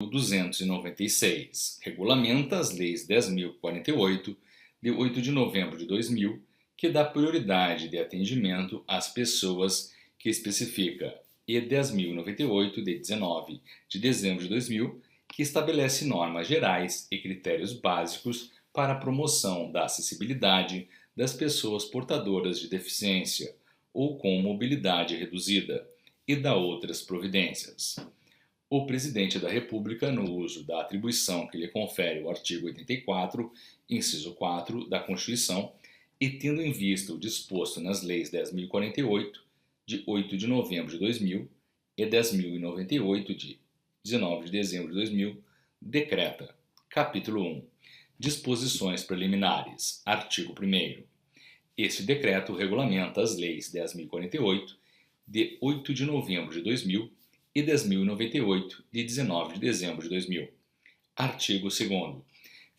296, regulamenta as leis 10.048, de 8 de novembro de 2000, que dá prioridade de atendimento às pessoas, que especifica, e 10.098, de 19 de dezembro de 2000, que estabelece normas gerais e critérios básicos para a promoção da acessibilidade das pessoas portadoras de deficiência ou com mobilidade reduzida, e dá outras providências. O Presidente da República, no uso da atribuição que lhe confere o artigo 84, inciso 4 da Constituição, e tendo em vista o disposto nas leis 10.048, de 8 de novembro de 2000, e 10.098, de 19 de dezembro de 2000, decreta. Capítulo 1. Disposições preliminares. Artigo 1º. Este decreto regulamenta as leis 10.048, de 8 de novembro de 2000, e 10.098, de 19 de dezembro de 2000. Artigo 2º.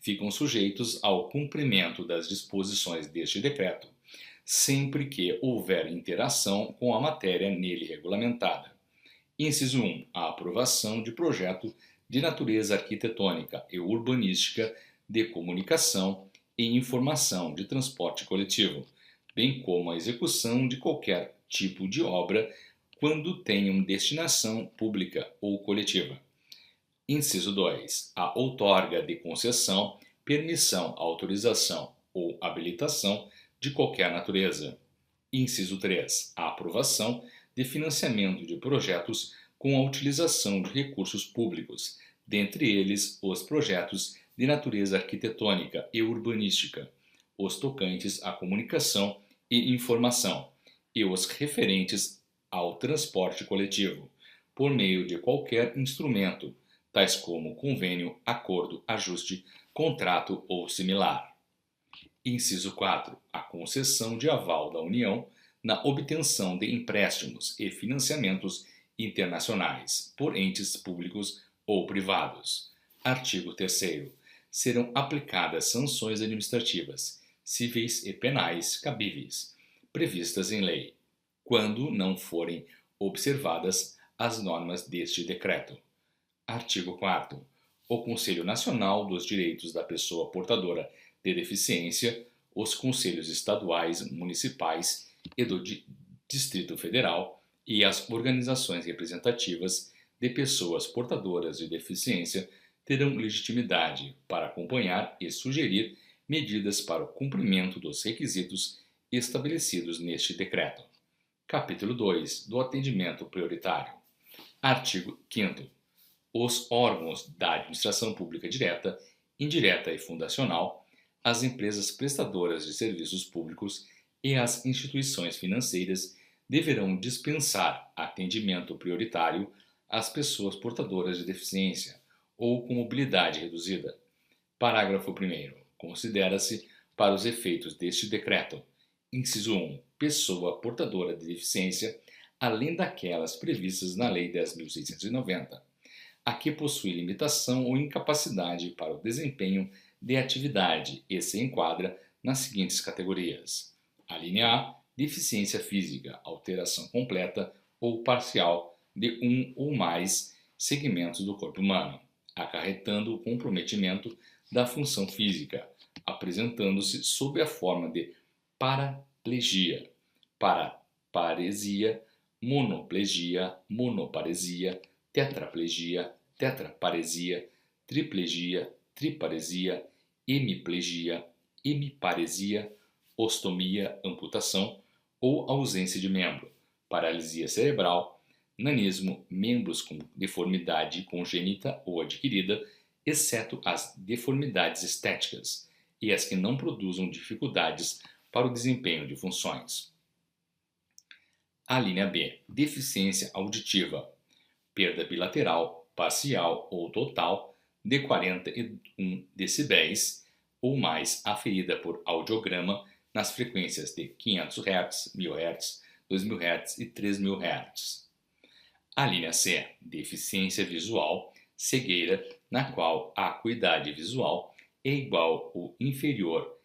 Ficam sujeitos ao cumprimento das disposições deste decreto, sempre que houver interação com a matéria nele regulamentada. Inciso 1. A aprovação de projeto de natureza arquitetônica e urbanística, de comunicação e informação de transporte coletivo, bem como a execução de qualquer tipo de obra quando tenham destinação pública ou coletiva. Inciso 2. A outorga de concessão, permissão, autorização ou habilitação de qualquer natureza. Inciso 3. A aprovação de financiamento de projetos com a utilização de recursos públicos, dentre eles os projetos de natureza arquitetônica e urbanística, os tocantes à comunicação e informação, e os referentes ao transporte coletivo, por meio de qualquer instrumento, tais como convênio, acordo, ajuste, contrato ou similar. Inciso 4. A concessão de aval da União na obtenção de empréstimos e financiamentos internacionais por entes públicos ou privados. Artigo 3º. Serão aplicadas sanções administrativas, cíveis e penais cabíveis, previstas em lei, quando não forem observadas as normas deste decreto. Artigo 4º. O Conselho Nacional dos Direitos da Pessoa Portadora de Deficiência, os Conselhos Estaduais, Municipais e do Distrito Federal e as organizações representativas de pessoas portadoras de deficiência terão legitimidade para acompanhar e sugerir medidas para o cumprimento dos requisitos estabelecidos neste decreto. Capítulo 2. Do atendimento prioritário. Artigo 5º. Os órgãos da administração pública direta, indireta e fundacional, as empresas prestadoras de serviços públicos e as instituições financeiras deverão dispensar atendimento prioritário às pessoas portadoras de deficiência ou com mobilidade reduzida. Parágrafo 1º. Considera-se, para os efeitos deste decreto, inciso 1, pessoa portadora de deficiência, além daquelas previstas na Lei 10.690, a que possui limitação ou incapacidade para o desempenho de atividade e se enquadra nas seguintes categorias. A linha A, deficiência física, alteração completa ou parcial de um ou mais segmentos do corpo humano, acarretando o comprometimento da função física, apresentando-se sob a forma de paraplegia, paraparesia, monoplegia, monoparesia, tetraplegia, tetraparesia, triplegia, triparesia, hemiplegia, hemiparesia, ostomia, amputação ou ausência de membro, paralisia cerebral, nanismo, membros com deformidade congênita ou adquirida, exceto as deformidades estéticas e as que não produzam dificuldades para o desempenho de funções. A linha B, deficiência auditiva, perda bilateral, parcial ou total de 41 decibéis ou mais aferida por audiograma nas frequências de 500 Hz, 1000 Hz, 2000 Hz e 3000 Hz. A linha C, deficiência visual, cegueira, na qual a acuidade visual é igual ou inferior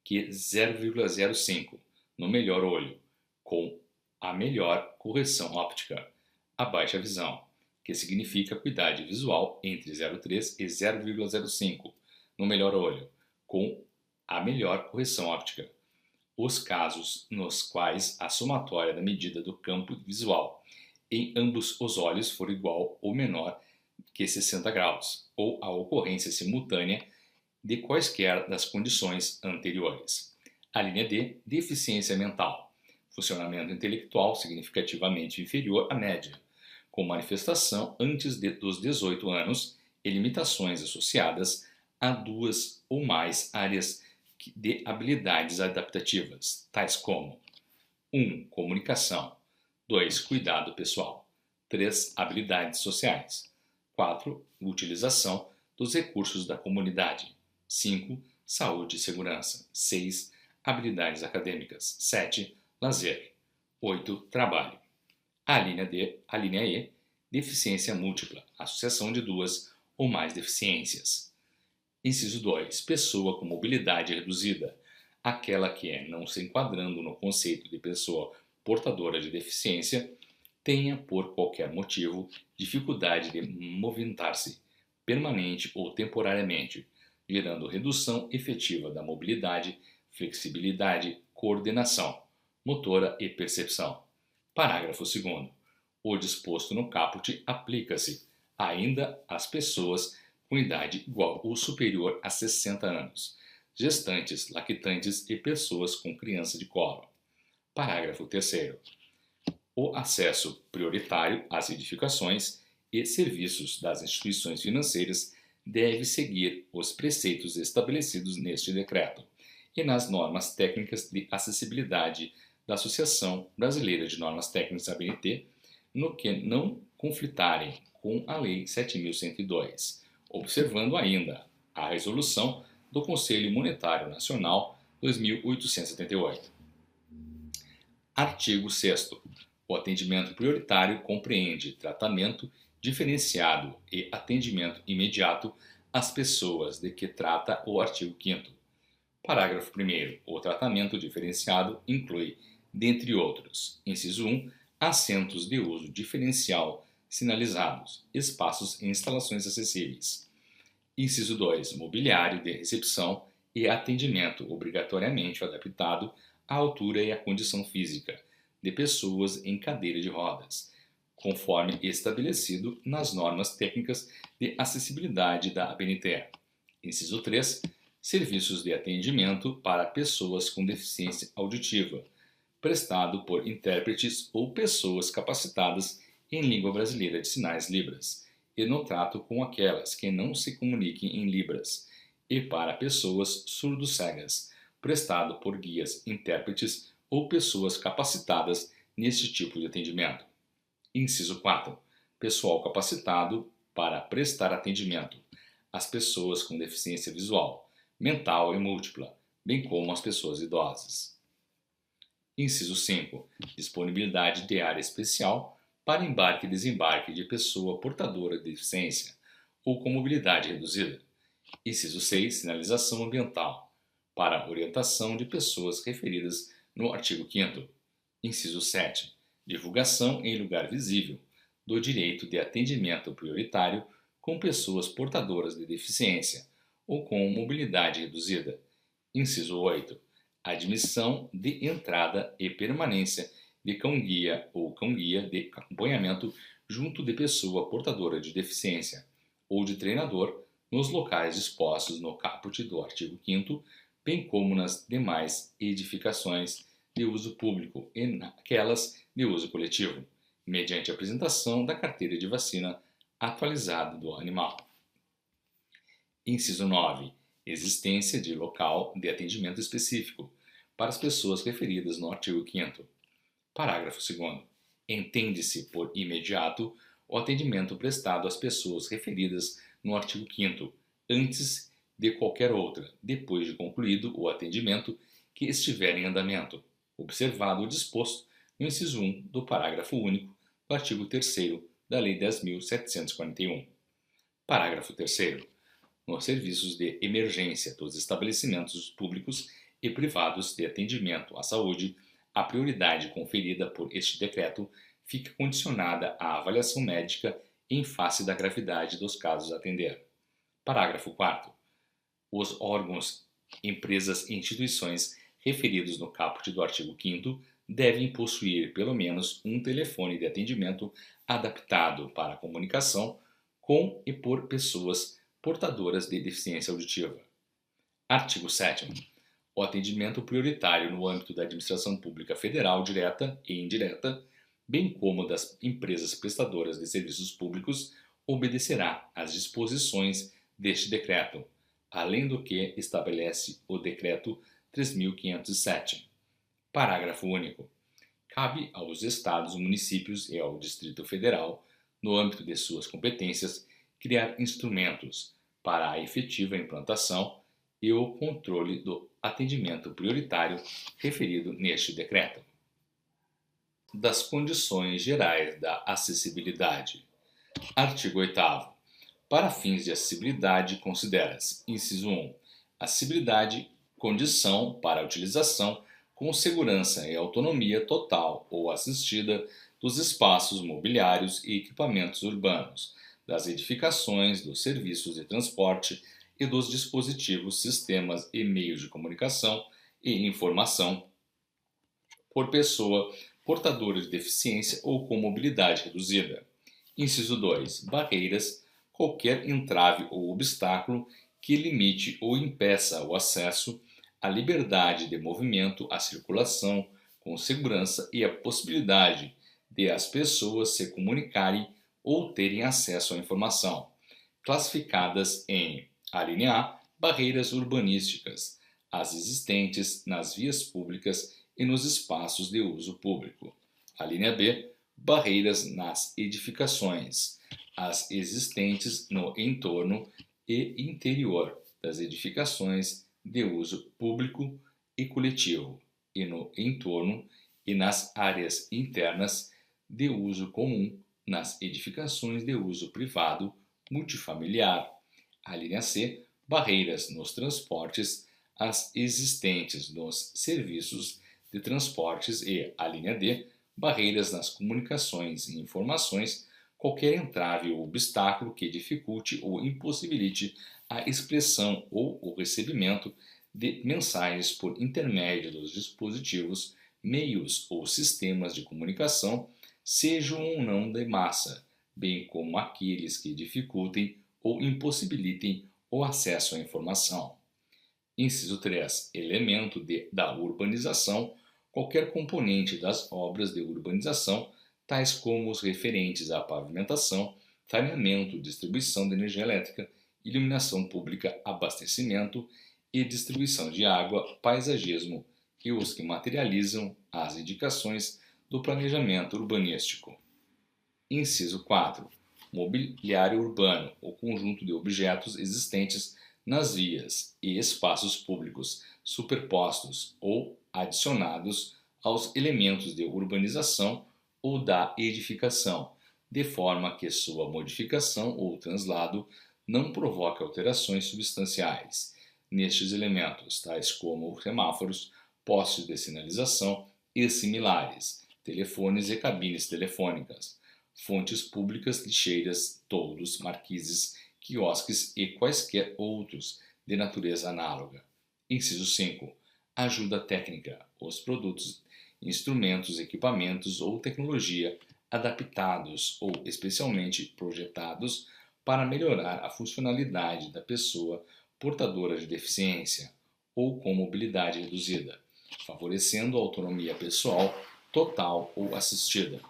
que 0,05 no melhor olho, com a melhor correção óptica, a baixa visão, que significa acuidade visual entre 0,3 e 0,05 no melhor olho, com a melhor correção óptica. Os casos nos quais a somatória da medida do campo visual em ambos os olhos for igual ou menor que 60 graus, ou a ocorrência simultânea de quaisquer das condições anteriores. A linha D, deficiência mental, funcionamento intelectual significativamente inferior à média, com manifestação antes dos 18 anos e limitações associadas a duas ou mais áreas de habilidades adaptativas, tais como 1. Comunicação, 2. Cuidado pessoal, 3. Habilidades sociais, 4. Utilização dos recursos da comunidade, 5. Saúde e segurança, 6. Habilidades acadêmicas, 7. Lazer, 8. Trabalho. A linha E, deficiência múltipla, associação de duas ou mais deficiências. Inciso 2. Pessoa com mobilidade reduzida, aquela que, não se enquadrando no conceito de pessoa portadora de deficiência, tenha, por qualquer motivo, dificuldade de movimentar-se, permanente ou temporariamente, gerando redução efetiva da mobilidade, flexibilidade, coordenação, motora e percepção. Parágrafo 2º. O disposto no caput aplica-se ainda às pessoas com idade igual ou superior a 60 anos, gestantes, lactantes e pessoas com criança de colo. Parágrafo 3º. O acesso prioritário às edificações e serviços das instituições financeiras deve seguir os preceitos estabelecidos neste decreto e nas normas técnicas de acessibilidade da Associação Brasileira de Normas Técnicas ABNT, no que não conflitarem com a Lei 7.102, observando ainda a Resolução do Conselho Monetário Nacional 2878. Artigo 6º. O atendimento prioritário compreende tratamento diferenciado e atendimento imediato às pessoas de que trata o artigo 5º. Parágrafo 1º. O tratamento diferenciado inclui, dentre outros, inciso 1, assentos de uso diferencial sinalizados, espaços e instalações acessíveis. Inciso 2. Mobiliário de recepção e atendimento obrigatoriamente adaptado à altura e à condição física de pessoas em cadeira de rodas, conforme estabelecido nas normas técnicas de acessibilidade da ABNT. Inciso 3. Serviços de atendimento para pessoas com deficiência auditiva, prestado por intérpretes ou pessoas capacitadas em língua brasileira de sinais Libras, e no trato com aquelas que não se comuniquem em Libras, e para pessoas surdo-cegas, prestado por guias, intérpretes ou pessoas capacitadas neste tipo de atendimento. Inciso 4. Pessoal capacitado para prestar atendimento às pessoas com deficiência visual, mental e múltipla, bem como às pessoas idosas. Inciso 5. Disponibilidade de área especial para embarque e desembarque de pessoa portadora de deficiência ou com mobilidade reduzida. Inciso 6. Sinalização ambiental para orientação de pessoas referidas no artigo 5º. Inciso 7. Divulgação em lugar visível do direito de atendimento prioritário com pessoas portadoras de deficiência ou com mobilidade reduzida. Inciso 8. Admissão de entrada e permanência de cão-guia ou cão-guia de acompanhamento junto de pessoa portadora de deficiência ou de treinador nos locais dispostos no caput do artigo 5º, bem como nas demais edificações de uso público e naquelas de uso coletivo, mediante a apresentação da carteira de vacina atualizada do animal. Inciso 9. Existência de local de atendimento específico para as pessoas referidas no artigo 5º. Parágrafo 2º. Entende-se por imediato o atendimento prestado às pessoas referidas no artigo 5º, antes de qualquer outra, depois de concluído o atendimento que estiver em andamento, observado o disposto no inciso 1 do parágrafo único do artigo 3º da Lei 10.741. Parágrafo 3º. Nos serviços de emergência dos estabelecimentos públicos e privados de atendimento à saúde, a prioridade conferida por este decreto fica condicionada à avaliação médica em face da gravidade dos casos a atender. Parágrafo 4º. Os órgãos, empresas e instituições referidos no caput do artigo 5º devem possuir pelo menos um telefone de atendimento adaptado para a comunicação com e por pessoas portadoras de deficiência auditiva. Artigo 7º. O atendimento prioritário no âmbito da administração pública federal direta e indireta, bem como das empresas prestadoras de serviços públicos, obedecerá às disposições deste decreto, além do que estabelece o Decreto 3.507. Parágrafo único. Cabe aos Estados, municípios e ao Distrito Federal, no âmbito de suas competências, criar instrumentos para a efetiva implantação e o controle do atendimento prioritário referido neste decreto. Das condições gerais da acessibilidade. Artigo 8º. Para fins de acessibilidade, considera-se: inciso 1. Acessibilidade, condição para a utilização com segurança e autonomia total ou assistida dos espaços mobiliários e equipamentos urbanos, das edificações, dos serviços de transporte e dos dispositivos, sistemas e meios de comunicação e informação por pessoa portadora de deficiência ou com mobilidade reduzida. Inciso 2. Barreiras, qualquer entrave ou obstáculo que limite ou impeça o acesso, a liberdade de movimento, a circulação com segurança e a possibilidade de as pessoas se comunicarem ou terem acesso à informação, classificadas em: a linha A, barreiras urbanísticas, as existentes nas vias públicas e nos espaços de uso público. A linha B, barreiras nas edificações, as existentes no entorno e interior das edificações de uso público e coletivo, e no entorno e nas áreas internas de uso comum, nas edificações de uso privado multifamiliar. A linha C, barreiras nos transportes, as existentes nos serviços de transportes e, a linha D, barreiras nas comunicações e informações, qualquer entrave ou obstáculo que dificulte ou impossibilite a expressão ou o recebimento de mensagens por intermédio dos dispositivos, meios ou sistemas de comunicação, sejam ou não de massa, bem como aqueles que dificultem ou impossibilitem o acesso à informação. Inciso 3. Elemento da urbanização, qualquer componente das obras de urbanização, tais como os referentes à pavimentação, saneamento, distribuição de energia elétrica, iluminação pública, abastecimento e distribuição de água, paisagismo e os que materializam as indicações do planejamento urbanístico. Inciso 4. Mobiliário urbano, o conjunto de objetos existentes nas vias e espaços públicos, superpostos ou adicionados aos elementos de urbanização ou da edificação, de forma que sua modificação ou translado não provoque alterações substanciais nestes elementos, tais como semáforos, postes de sinalização e similares, telefones e cabines telefônicas, fontes públicas, lixeiras, toldos, marquises, quiosques e quaisquer outros de natureza análoga. Inciso 5. Ajuda técnica, os produtos, instrumentos, equipamentos ou tecnologia adaptados ou especialmente projetados para melhorar a funcionalidade da pessoa portadora de deficiência ou com mobilidade reduzida, favorecendo a autonomia pessoal total ou assistida.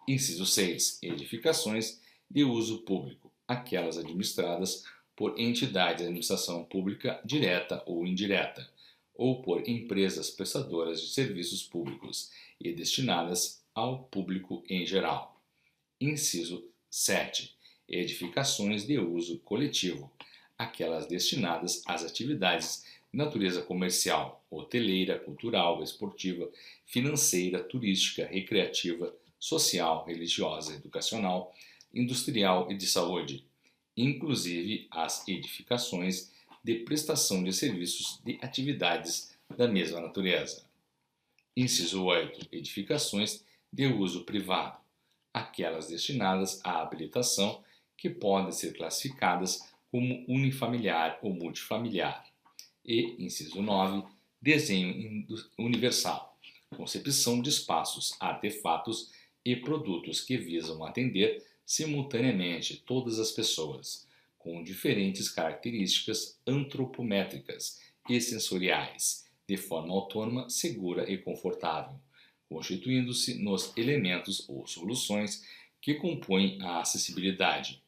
Inciso 6. Edificações de uso público, aquelas administradas por entidades de administração pública direta ou indireta, ou por empresas prestadoras de serviços públicos e destinadas ao público em geral. Inciso 7. Edificações de uso coletivo, aquelas destinadas às atividades de natureza comercial, hoteleira, cultural, esportiva, financeira, turística, recreativa, social, religiosa, educacional, industrial e de saúde, inclusive as edificações de prestação de serviços de atividades da mesma natureza. Inciso 8. Edificações de uso privado, aquelas destinadas à habilitação que podem ser classificadas como unifamiliar ou multifamiliar. E, inciso 9, desenho universal, concepção de espaços, artefatos e produtos que visam atender simultaneamente todas as pessoas, com diferentes características antropométricas e sensoriais, de forma autônoma, segura e confortável, constituindo-se nos elementos ou soluções que compõem a acessibilidade.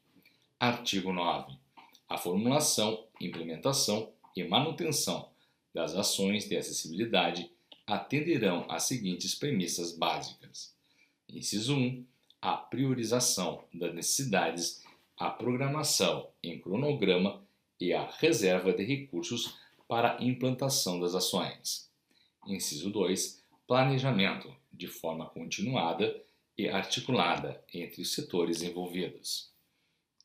Artigo 9. A formulação, implementação e manutenção das ações de acessibilidade atenderão às seguintes premissas básicas. Inciso 1. A priorização das necessidades, a programação em cronograma e a reserva de recursos para a implantação das ações. Inciso 2. Planejamento, de forma continuada e articulada entre os setores envolvidos.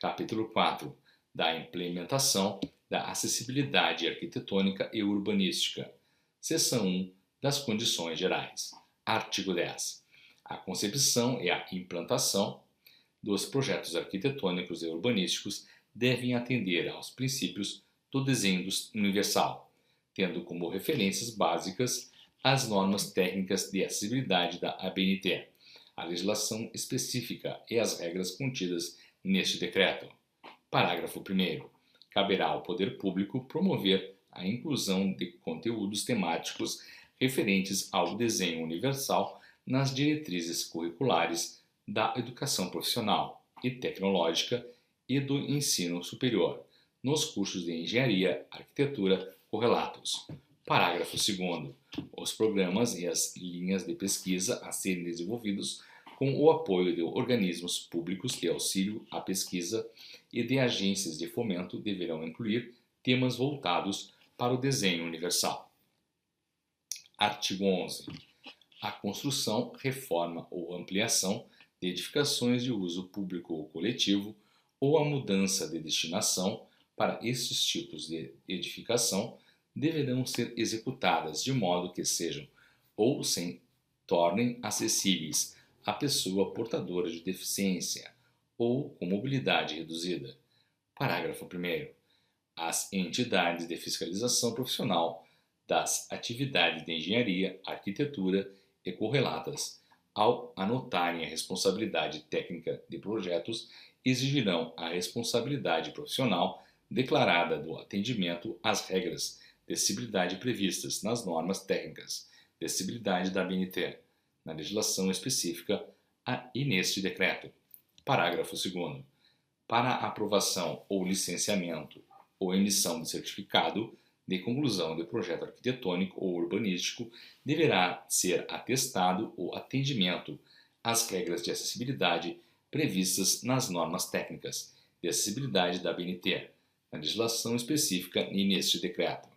Capítulo 4. Da implementação da acessibilidade arquitetônica e urbanística. Seção 1. Das condições gerais. Artigo 10. A concepção e a implantação dos projetos arquitetônicos e urbanísticos devem atender aos princípios do desenho universal, tendo como referências básicas as normas técnicas de acessibilidade da ABNT, a legislação específica e as regras contidas neste decreto. Parágrafo 1º. Caberá ao poder público promover a inclusão de conteúdos temáticos referentes ao desenho universal nas diretrizes curriculares da educação profissional e tecnológica e do ensino superior, nos cursos de engenharia, arquitetura correlatos. Parágrafo 2º. Os programas e as linhas de pesquisa a serem desenvolvidos com o apoio de organismos públicos de auxílio à pesquisa e de agências de fomento deverão incluir temas voltados para o desenho universal. Artigo 11. A construção, reforma ou ampliação de edificações de uso público ou coletivo ou a mudança de destinação para estes tipos de edificação deverão ser executadas de modo que sejam ou se tornem acessíveis à pessoa portadora de deficiência ou com mobilidade reduzida. Parágrafo 1º. As entidades de fiscalização profissional das atividades de engenharia, arquitetura e correlatas, ao anotarem a responsabilidade técnica de projetos, exigirão a responsabilidade profissional declarada do atendimento às regras de acessibilidade previstas nas normas técnicas de acessibilidade da ABNT, na legislação específica e neste decreto. Parágrafo 2º. Para a aprovação ou licenciamento ou emissão de certificado de conclusão de projeto arquitetônico ou urbanístico, deverá ser atestado o atendimento às regras de acessibilidade previstas nas normas técnicas de acessibilidade da ABNT, na legislação específica e neste decreto.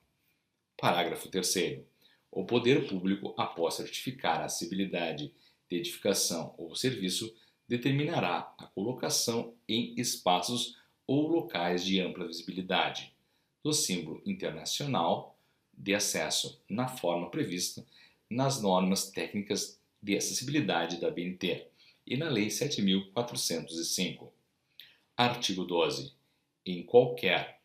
Parágrafo 3º. O poder público, após certificar a acessibilidade de edificação ou serviço, determinará a colocação em espaços ou locais de ampla visibilidade do símbolo internacional de acesso na forma prevista nas normas técnicas de acessibilidade da ABNT e na Lei 7.405. Artigo 12. Em qualquer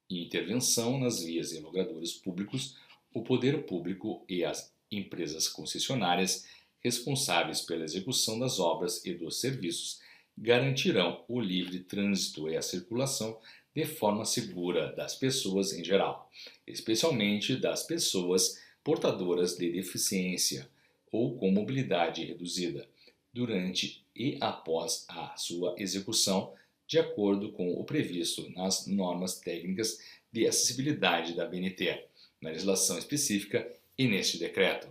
intervenção nas vias e logradouros públicos, o poder público e as empresas concessionárias responsáveis pela execução das obras e dos serviços garantirão o livre trânsito e a circulação de forma segura das pessoas em geral, especialmente das pessoas portadoras de deficiência ou com mobilidade reduzida, durante e após a sua execução, de acordo com o previsto nas normas técnicas de acessibilidade da ABNT, na legislação específica e neste decreto.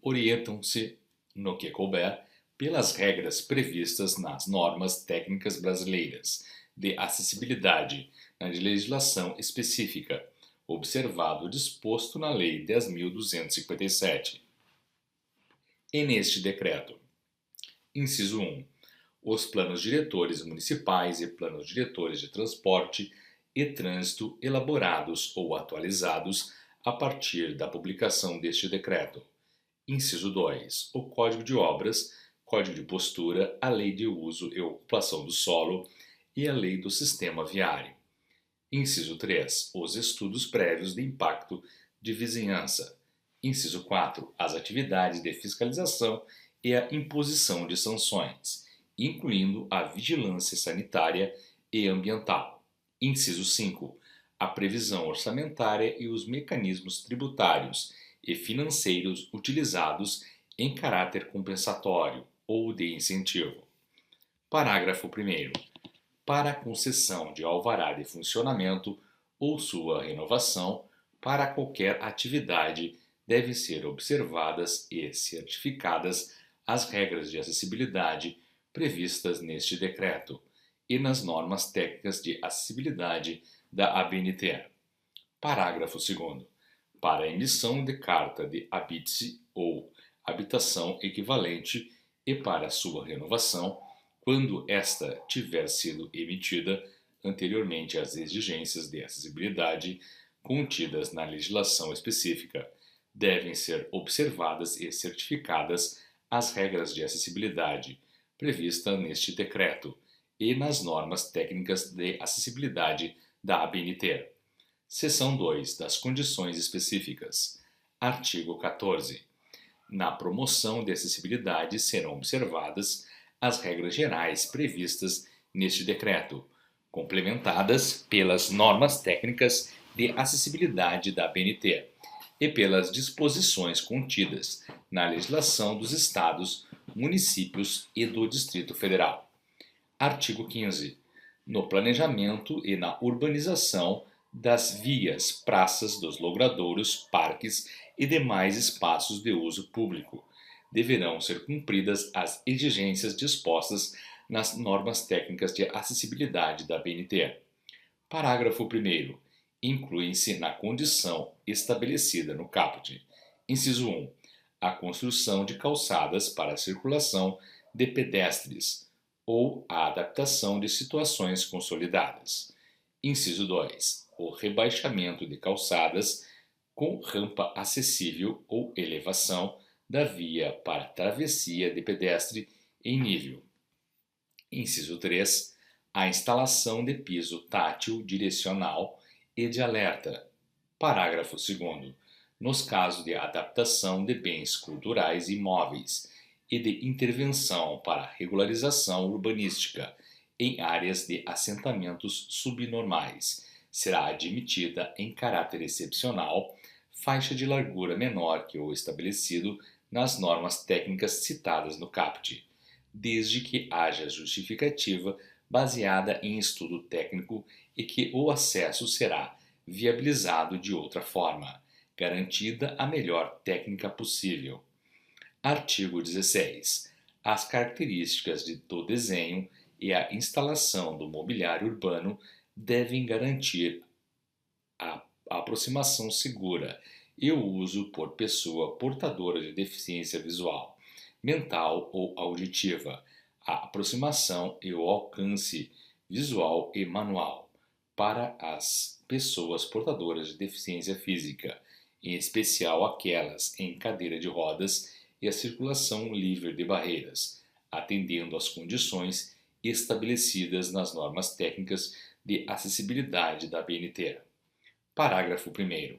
Orientam-se, no que couber, pelas regras previstas nas normas técnicas brasileiras de acessibilidade na legislação específica, observado o disposto na Lei 10.257. E neste decreto. Inciso 1. Os planos diretores municipais e planos diretores de transporte e trânsito elaborados ou atualizados a partir da publicação deste decreto. Inciso 2. O Código de Obras, Código de Postura, a Lei de Uso e Ocupação do Solo e a Lei do Sistema Viário. Inciso 3. Os estudos prévios de impacto de vizinhança. Inciso 4. As atividades de fiscalização e a imposição de sanções, incluindo a vigilância sanitária e ambiental. Inciso 5. A previsão orçamentária e os mecanismos tributários e financeiros utilizados em caráter compensatório ou de incentivo. Parágrafo 1º. Para a concessão de alvará de funcionamento ou sua renovação para qualquer atividade, devem ser observadas e certificadas as regras de acessibilidade previstas neste decreto e nas normas técnicas de acessibilidade da ABNT. Parágrafo 2º. Para a emissão de carta de habite ou habitação equivalente e para sua renovação, quando esta tiver sido emitida anteriormente às exigências de acessibilidade contidas na legislação específica, devem ser observadas e certificadas as regras de acessibilidade previstas neste decreto e nas normas técnicas de acessibilidade da ABNT. Seção 2. Das condições específicas. Artigo 14. Na promoção de acessibilidade serão observadas as regras gerais previstas neste decreto, complementadas pelas normas técnicas de acessibilidade da ABNT e pelas disposições contidas na legislação dos Estados, municípios e do Distrito Federal. Artigo 15. No planejamento e na urbanização das vias, praças, dos logradouros, parques e demais espaços de uso público, deverão ser cumpridas as exigências dispostas nas normas técnicas de acessibilidade da ABNT. Parágrafo 1º. Incluem-se na condição estabelecida no caput. Inciso 1. A construção de calçadas para a circulação de pedestres ou a adaptação de situações consolidadas. Inciso 2. O rebaixamento de calçadas com rampa acessível ou elevação da via para travessia de pedestre em nível. Inciso 3. A instalação de piso tátil direcional e de alerta. Parágrafo 2º. Nos casos de adaptação de bens culturais imóveis e de intervenção para regularização urbanística em áreas de assentamentos subnormais, será admitida em caráter excepcional faixa de largura menor que o estabelecido nas normas técnicas citadas no caput, desde que haja justificativa baseada em estudo técnico e que o acesso será viabilizado de outra forma, garantida a melhor técnica possível. Artigo 16. As características do desenho e a instalação do mobiliário urbano devem garantir a aproximação segura e o uso por pessoa portadora de deficiência visual, mental ou auditiva, a aproximação e o alcance visual e manual para as pessoas portadoras de deficiência física, em especial aquelas em cadeira de rodas e a circulação livre de barreiras, atendendo às condições estabelecidas nas normas técnicas de acessibilidade da ABNT. Parágrafo 1º.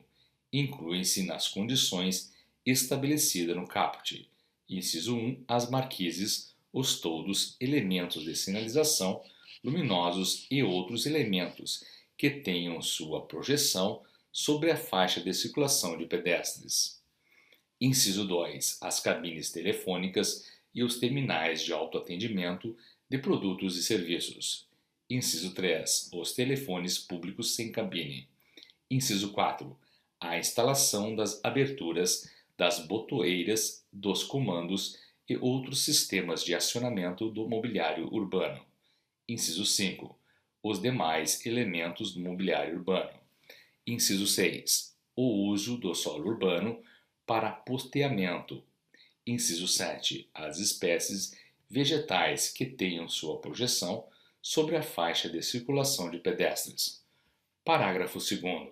Incluem-se nas condições estabelecidas no caput. Inciso 1. As marquises, os toldos, elementos de sinalização, luminosos e outros elementos que tenham sua projeção sobre a faixa de circulação de pedestres. Inciso 2. As cabines telefônicas e os terminais de autoatendimento de produtos e serviços. Inciso 3. Os telefones públicos sem cabine. Inciso 4. A instalação das aberturas, das botoeiras, dos comandos e outros sistemas de acionamento do mobiliário urbano. Inciso 5. Os demais elementos do mobiliário urbano. Inciso 6. O uso do solo urbano para posteamento. Inciso 7. As espécies vegetais que tenham sua projeção sobre a faixa de circulação de pedestres. Parágrafo 2º.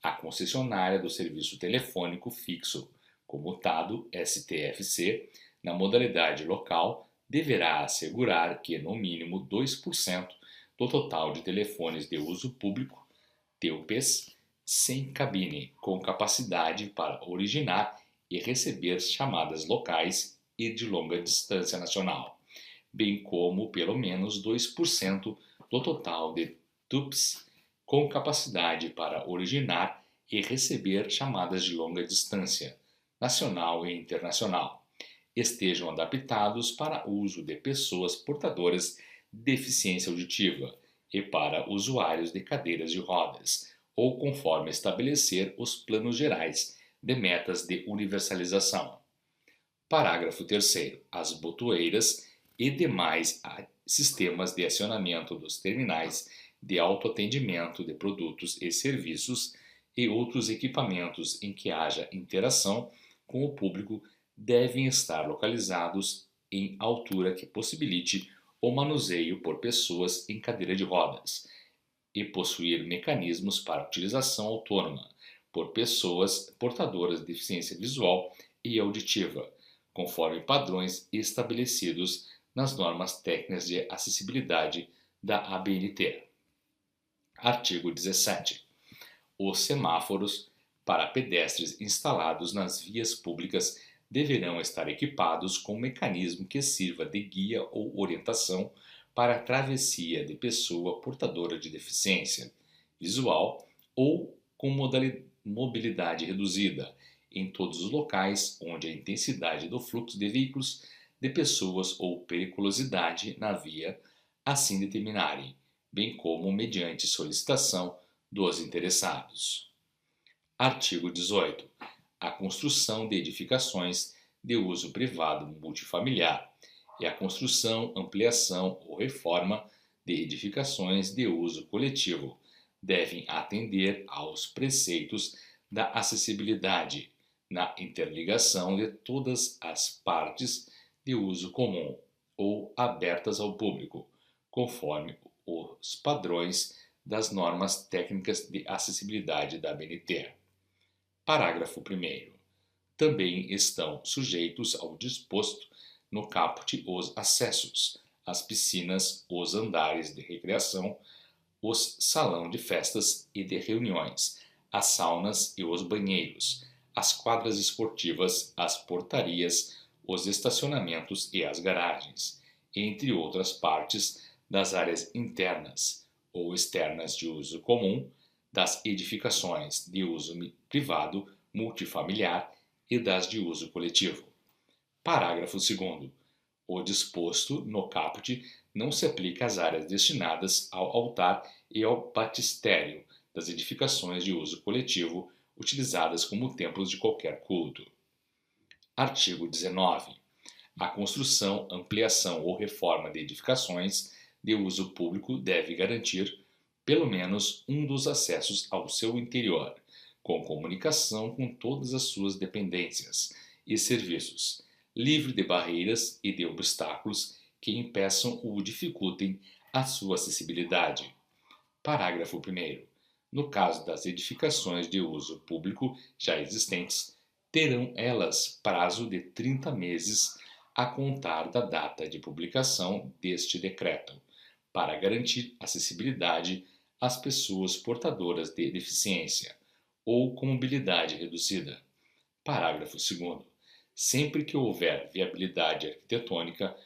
A concessionária do serviço telefônico fixo, Comutado, STFC, na modalidade local, deverá assegurar que no mínimo 2% do total de telefones de uso público, TUPs, sem cabine, com capacidade para originar e receber chamadas locais e de longa distância nacional, bem como pelo menos 2% do total de TUPs com capacidade para originar e receber chamadas de longa distância, nacional e internacional, estejam adaptados para uso de pessoas portadoras de deficiência auditiva e para usuários de cadeiras de rodas, ou conforme estabelecer os planos gerais de metas de universalização. Parágrafo 3º. As botoeiras e demais sistemas de acionamento dos terminais de autoatendimento de produtos e serviços e outros equipamentos em que haja interação com o público devem estar localizados em altura que possibilite o manuseio por pessoas em cadeira de rodas e possuir mecanismos para utilização autônoma por pessoas portadoras de deficiência visual e auditiva, conforme padrões estabelecidos nas normas técnicas de acessibilidade da ABNT. Artigo 17. Os semáforos para pedestres instalados nas vias públicas deverão estar equipados com um mecanismo que sirva de guia ou orientação para a travessia de pessoa portadora de deficiência visual ou com mobilidade reduzida em todos os locais onde a intensidade do fluxo de veículos, de pessoas ou periculosidade na via assim determinarem, bem como mediante solicitação dos interessados. Artigo 18. A construção de edificações de uso privado multifamiliar e a construção, ampliação ou reforma de edificações de uso coletivo devem atender aos preceitos da acessibilidade na interligação de todas as partes de uso comum ou abertas ao público, conforme os padrões das normas técnicas de acessibilidade da ABNT. Parágrafo 1º. Também estão sujeitos ao disposto no caput os acessos, as piscinas, os andares de recreação, os salão de festas e de reuniões, as saunas e os banheiros, as quadras esportivas, as portarias, os estacionamentos e as garagens, entre outras partes das áreas internas ou externas de uso comum das edificações de uso privado multifamiliar e das de uso coletivo. Parágrafo 2º. O disposto no caput não se aplica às áreas destinadas ao altar e ao batistério das edificações de uso coletivo utilizadas como templos de qualquer culto. Artigo 19. A construção, ampliação ou reforma de edificações de uso público deve garantir pelo menos um dos acessos ao seu interior, com comunicação com todas as suas dependências e serviços, livre de barreiras e de obstáculos que impeçam ou dificultem a sua acessibilidade. Parágrafo 1º. No caso das edificações de uso público já existentes, terão elas prazo de 30 meses a contar da data de publicação deste decreto, para garantir acessibilidade às pessoas portadoras de deficiência ou com mobilidade reduzida. Parágrafo 2º. Sempre que houver viabilidade arquitetônica,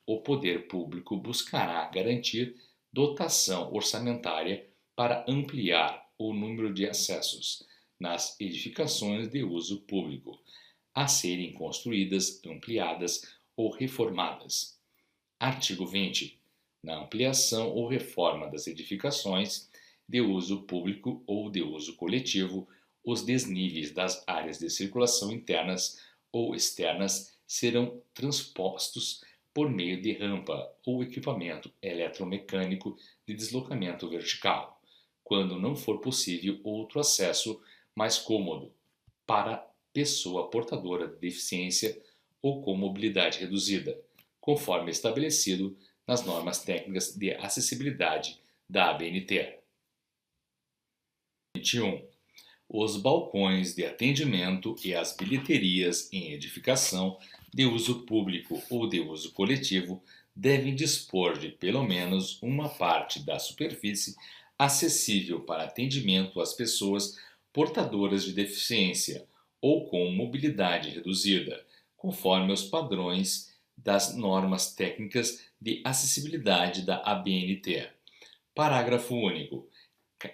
o poder público buscará garantir dotação orçamentária para ampliar o número de acessos nas edificações de uso público a serem construídas, ampliadas ou reformadas. Artigo 20. Na ampliação ou reforma das edificações de uso público ou de uso coletivo, os desníveis das áreas de circulação internas ou externas serão transpostos por meio de rampa ou equipamento eletromecânico de deslocamento vertical, quando não for possível outro acesso mais cômodo para pessoa portadora de deficiência ou com mobilidade reduzida, conforme estabelecido nas normas técnicas de acessibilidade da ABNT. 21. Os balcões de atendimento e as bilheterias em edificação de uso público ou de uso coletivo devem dispor de pelo menos uma parte da superfície acessível para atendimento às pessoas portadoras de deficiência ou com mobilidade reduzida, conforme os padrões das normas técnicas de acessibilidade da ABNT. Parágrafo único.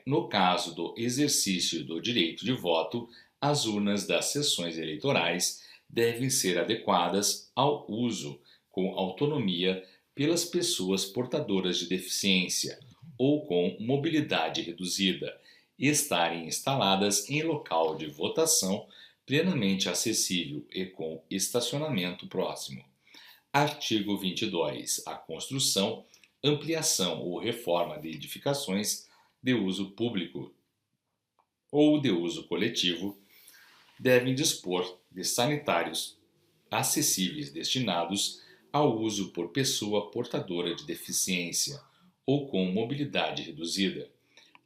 No caso do exercício do direito de voto, as urnas das sessões eleitorais devem ser adequadas ao uso com autonomia pelas pessoas portadoras de deficiência ou com mobilidade reduzida e estarem instaladas em local de votação plenamente acessível e com estacionamento próximo. Artigo 22. A construção, ampliação ou reforma de edificações de uso público ou de uso coletivo devem dispor de sanitários acessíveis destinados ao uso por pessoa portadora de deficiência ou com mobilidade reduzida.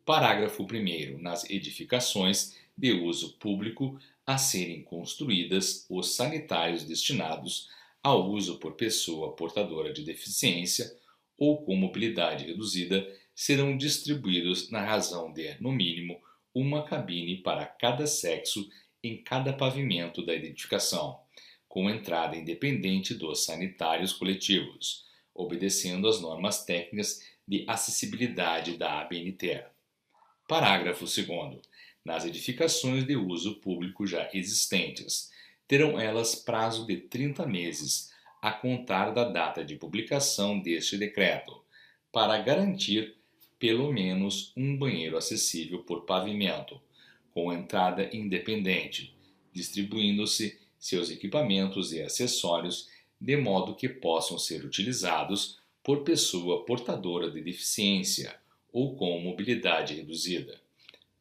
Parágrafo 1º. Nas edificações de uso público a serem construídas, os sanitários destinados ao uso por pessoa portadora de deficiência ou com mobilidade reduzida serão distribuídos na razão de, no mínimo, uma cabine para cada sexo em cada pavimento da edificação, com entrada independente dos sanitários coletivos, obedecendo às normas técnicas de acessibilidade da ABNT. Parágrafo 2º. Nas edificações de uso público já existentes, terão elas prazo de 30 meses a contar da data de publicação deste decreto, para garantir pelo menos um banheiro acessível por pavimento, com entrada independente, distribuindo-se seus equipamentos e acessórios de modo que possam ser utilizados por pessoa portadora de deficiência ou com mobilidade reduzida.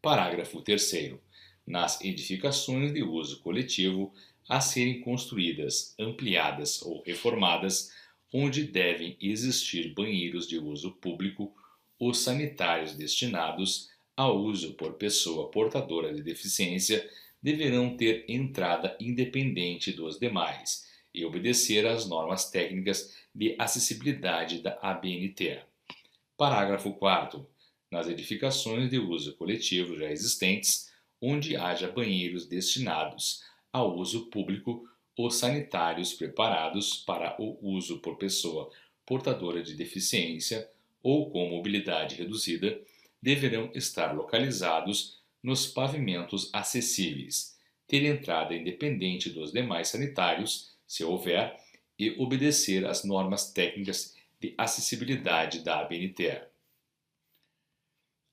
Parágrafo 3º. Nas edificações de uso coletivo a serem construídas, ampliadas ou reformadas, onde devem existir banheiros de uso público, os sanitários destinados ao uso por pessoa portadora de deficiência deverão ter entrada independente dos demais e obedecer às normas técnicas de acessibilidade da ABNT. Parágrafo 4º. Nas edificações de uso coletivo já existentes, onde haja banheiros destinados ao uso público, os sanitários preparados para o uso por pessoa portadora de deficiência ou com mobilidade reduzida deverão estar localizados nos pavimentos acessíveis, ter entrada independente dos demais sanitários, se houver, e obedecer às normas técnicas de acessibilidade da ABNT.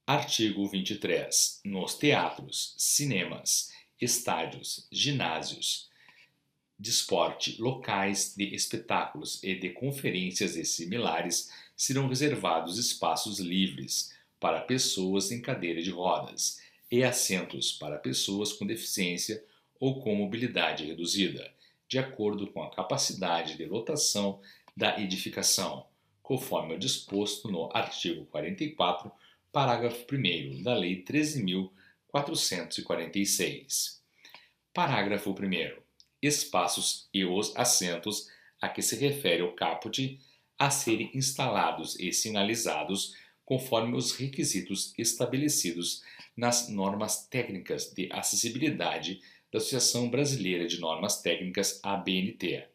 Artigo 23. Nos teatros, cinemas, estádios, ginásios de esporte, locais de espetáculos e de conferências e similares serão reservados espaços livres para pessoas em cadeira de rodas e assentos para pessoas com deficiência ou com mobilidade reduzida, de acordo com a capacidade de lotação da edificação, conforme o disposto no artigo 44, parágrafo 1º da Lei 13.446. Parágrafo 1º. Espaços e os assentos a que se refere o caput a serem instalados e sinalizados conforme os requisitos estabelecidos nas normas técnicas de acessibilidade da Associação Brasileira de Normas Técnicas ABNT.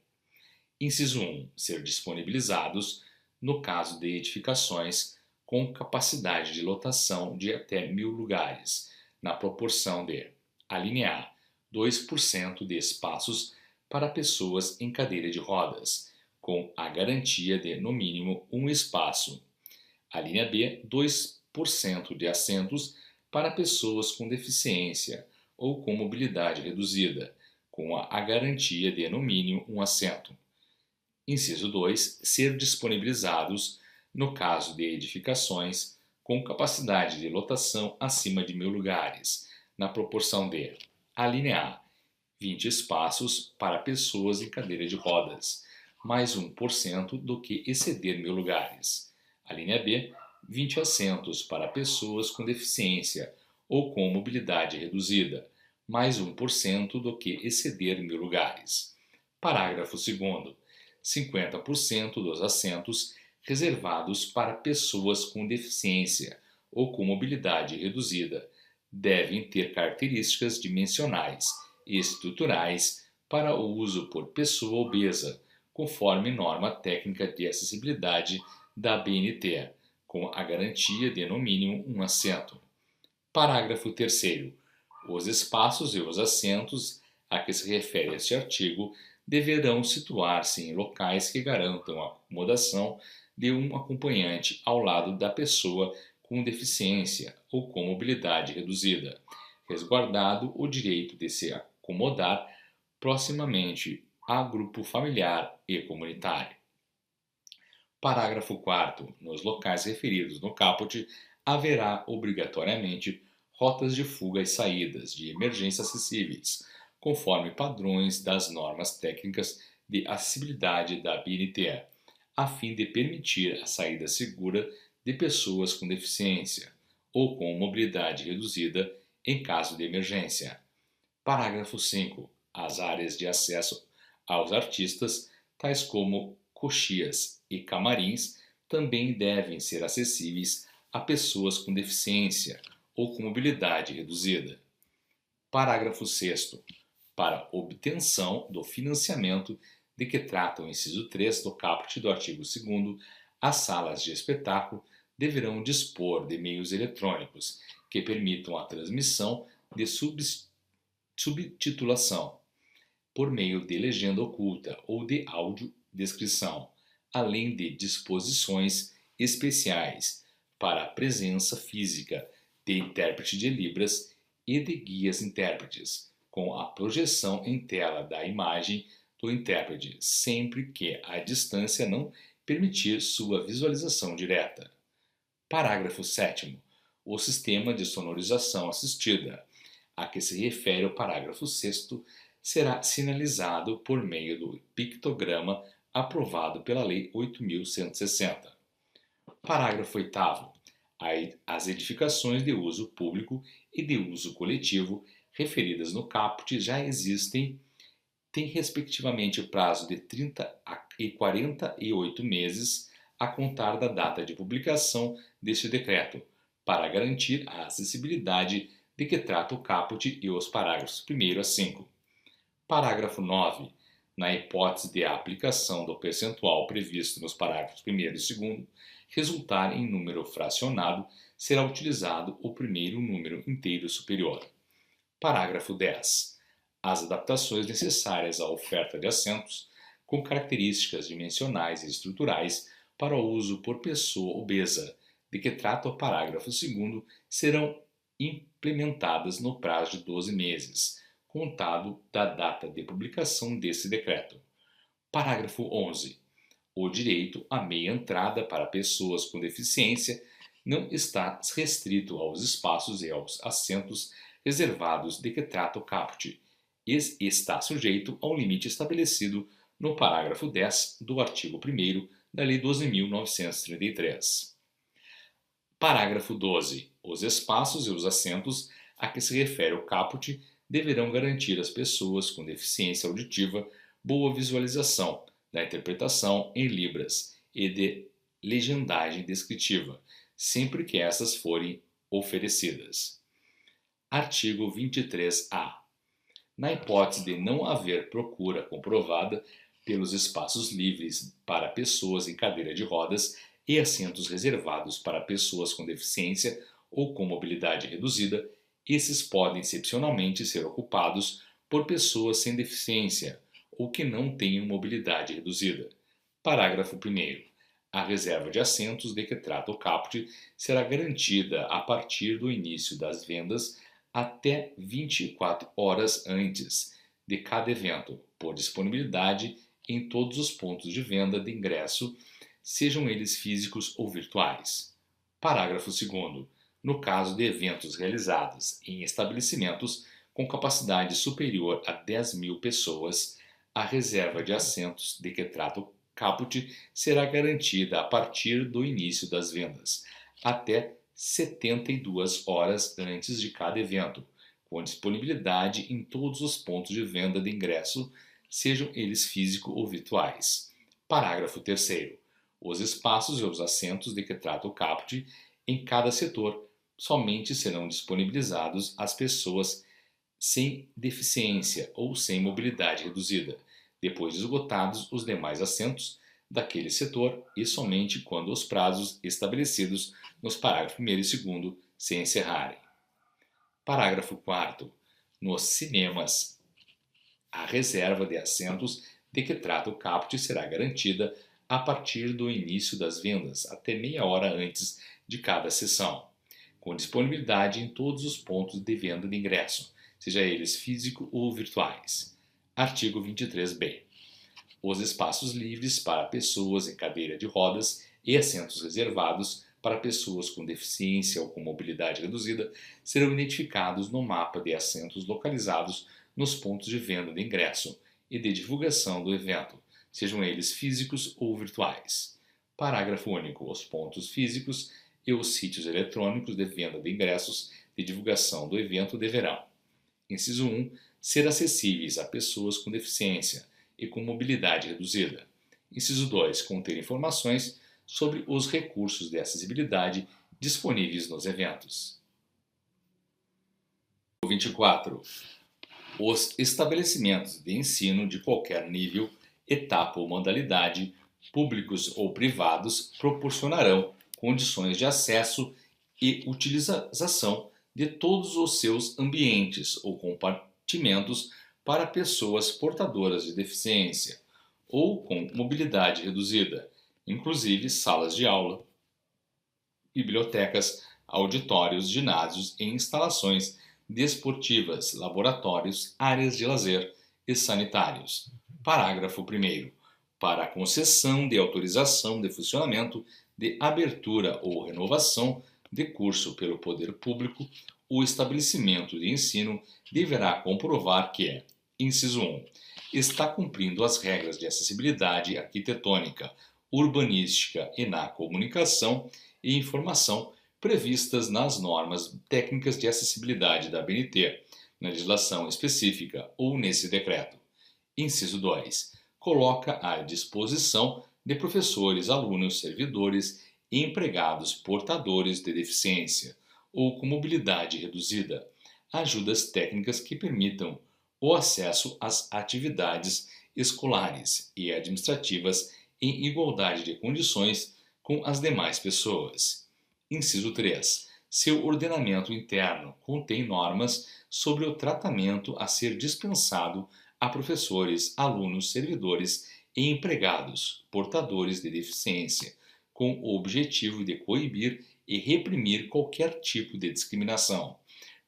Inciso 1. Ser disponibilizados, no caso de edificações com capacidade de lotação de até 1.000 lugares, na proporção de: alínea A, 2% de espaços para pessoas em cadeira de rodas, com a garantia de, no mínimo, um espaço. Alínea B, 2% de assentos para pessoas com deficiência ou com mobilidade reduzida, com a garantia de, no mínimo, um assento. Inciso 2. Ser disponibilizados, no caso de edificações, com capacidade de lotação acima de 1.000 lugares, na proporção de: alínea A, 20 espaços para pessoas em cadeira de rodas, mais 1% do que exceder 1.000 lugares. Alínea B, 20 assentos para pessoas com deficiência ou com mobilidade reduzida, mais 1% do que exceder 1.000 lugares. Parágrafo 2º. 50% dos assentos reservados para pessoas com deficiência ou com mobilidade reduzida devem ter características dimensionais e estruturais para o uso por pessoa obesa, conforme norma técnica de acessibilidade da BNT, com a garantia de no mínimo um assento. Parágrafo 3º. Os espaços e os assentos a que se refere este artigo deverão situar-se em locais que garantam a acomodação de um acompanhante ao lado da pessoa com deficiência ou com mobilidade reduzida, resguardado o direito de se acomodar proximamente a grupo familiar e comunitário. Parágrafo 4º. Nos locais referidos no caput, haverá obrigatoriamente rotas de fuga e saídas de emergência acessíveis, conforme padrões das normas técnicas de acessibilidade da BNT, a fim de permitir a saída segura de pessoas com deficiência ou com mobilidade reduzida em caso de emergência. Parágrafo 5º. As áreas de acesso aos artistas, tais como coxias e camarins, também devem ser acessíveis a pessoas com deficiência ou com mobilidade reduzida. Parágrafo 6º. Para obtenção do financiamento de que trata o inciso 3 do caput do artigo 2º, as salas de espetáculo deverão dispor de meios eletrônicos que permitam a transmissão de subtitulação por meio de legenda oculta ou de audiodescrição, além de disposições especiais para a presença física de intérprete de Libras e de guias intérpretes, com a projeção em tela da imagem do intérprete, sempre que a distância não permitir sua visualização direta. Parágrafo 7º. O sistema de sonorização assistida, a que se refere o parágrafo 6º, será sinalizado por meio do pictograma aprovado pela Lei 8.160. Parágrafo 8º. As edificações de uso público e de uso coletivo referidas no caput já existem, têm respectivamente o prazo de 30 e 48 meses a contar da data de publicação deste decreto, para garantir a acessibilidade de que trata o caput e os parágrafos 1º a 5. Parágrafo 9. Na hipótese de a aplicação do percentual previsto nos parágrafos 1º e 2º resultar em número fracionado, será utilizado o primeiro número inteiro superior. Parágrafo 10. As adaptações necessárias à oferta de assentos, com características dimensionais e estruturais para o uso por pessoa obesa, de que trata o parágrafo 2º, serão implementadas no prazo de 12 meses, contado da data de publicação desse decreto. Parágrafo 11. O direito à meia entrada para pessoas com deficiência não está restrito aos espaços e aos assentos reservados de que trata o caput, e está sujeito ao limite estabelecido no parágrafo 10 do artigo 1º da Lei 12.933. Parágrafo 12. Os espaços e os assentos a que se refere o caput deverão garantir às pessoas com deficiência auditiva boa visualização da interpretação em Libras e de legendagem descritiva, sempre que essas forem oferecidas. Artigo 23-A. Na hipótese de não haver procura comprovada pelos espaços livres para pessoas em cadeira de rodas e assentos reservados para pessoas com deficiência ou com mobilidade reduzida, esses podem excepcionalmente ser ocupados por pessoas sem deficiência ou que não tenham mobilidade reduzida. Parágrafo 1º. A reserva de assentos de que trata o caput será garantida a partir do início das vendas até 24 horas antes de cada evento, por disponibilidade em todos os pontos de venda de ingresso, sejam eles físicos ou virtuais. Parágrafo 2º. No caso de eventos realizados em estabelecimentos com capacidade superior a 10.000 pessoas, a reserva de assentos de que trata o caput será garantida a partir do início das vendas, até 72 horas antes de cada evento, com disponibilidade em todos os pontos de venda de ingresso, sejam eles físicos ou virtuais. Parágrafo 3º. Os espaços e os assentos de que trata o caput em cada setor somente serão disponibilizados às pessoas sem deficiência ou sem mobilidade reduzida, depois de esgotados os demais assentos daquele setor e somente quando os prazos estabelecidos nos parágrafos 1º e 2º se encerrarem. Parágrafo 4º. Nos cinemas, a reserva de assentos de que trata o caput será garantida a partir do início das vendas até meia hora antes de cada sessão, com disponibilidade em todos os pontos de venda de ingresso, seja eles físicos ou virtuais. Artigo 23b. Os espaços livres para pessoas em cadeira de rodas e assentos reservados para pessoas com deficiência ou com mobilidade reduzida serão identificados no mapa de assentos localizados nos pontos de venda de ingresso e de divulgação do evento, sejam eles físicos ou virtuais. Parágrafo único. Os pontos físicos e os sítios eletrônicos de venda de ingressos de divulgação do evento deverão: inciso 1. Ser acessíveis a pessoas com deficiência e com mobilidade reduzida. Inciso 2. Conter informações sobre os recursos de acessibilidade disponíveis nos eventos. 24. Os estabelecimentos de ensino de qualquer nível, etapa ou modalidade, públicos ou privados, proporcionarão condições de acesso e utilização de todos os seus ambientes ou compartimentos para pessoas portadoras de deficiência ou com mobilidade reduzida, inclusive salas de aula, bibliotecas, auditórios, ginásios e instalações desportivas, laboratórios, áreas de lazer e sanitários. Parágrafo 1º. Para a concessão de autorização de funcionamento, de abertura ou renovação de curso pelo poder público, o estabelecimento de ensino deverá comprovar que, inciso 1, está cumprindo as regras de acessibilidade arquitetônica, urbanística e na comunicação e informação previstas nas normas técnicas de acessibilidade da ABNT, na legislação específica ou nesse decreto. Inciso 2. Coloca à disposição de professores, alunos, servidores e empregados portadores de deficiência ou com mobilidade reduzida ajudas técnicas que permitam o acesso às atividades escolares e administrativas em igualdade de condições com as demais pessoas. Inciso 3. Seu ordenamento interno contém normas sobre o tratamento a ser dispensado a professores, alunos, servidores e empregados portadores de deficiência, com o objetivo de coibir e reprimir qualquer tipo de discriminação,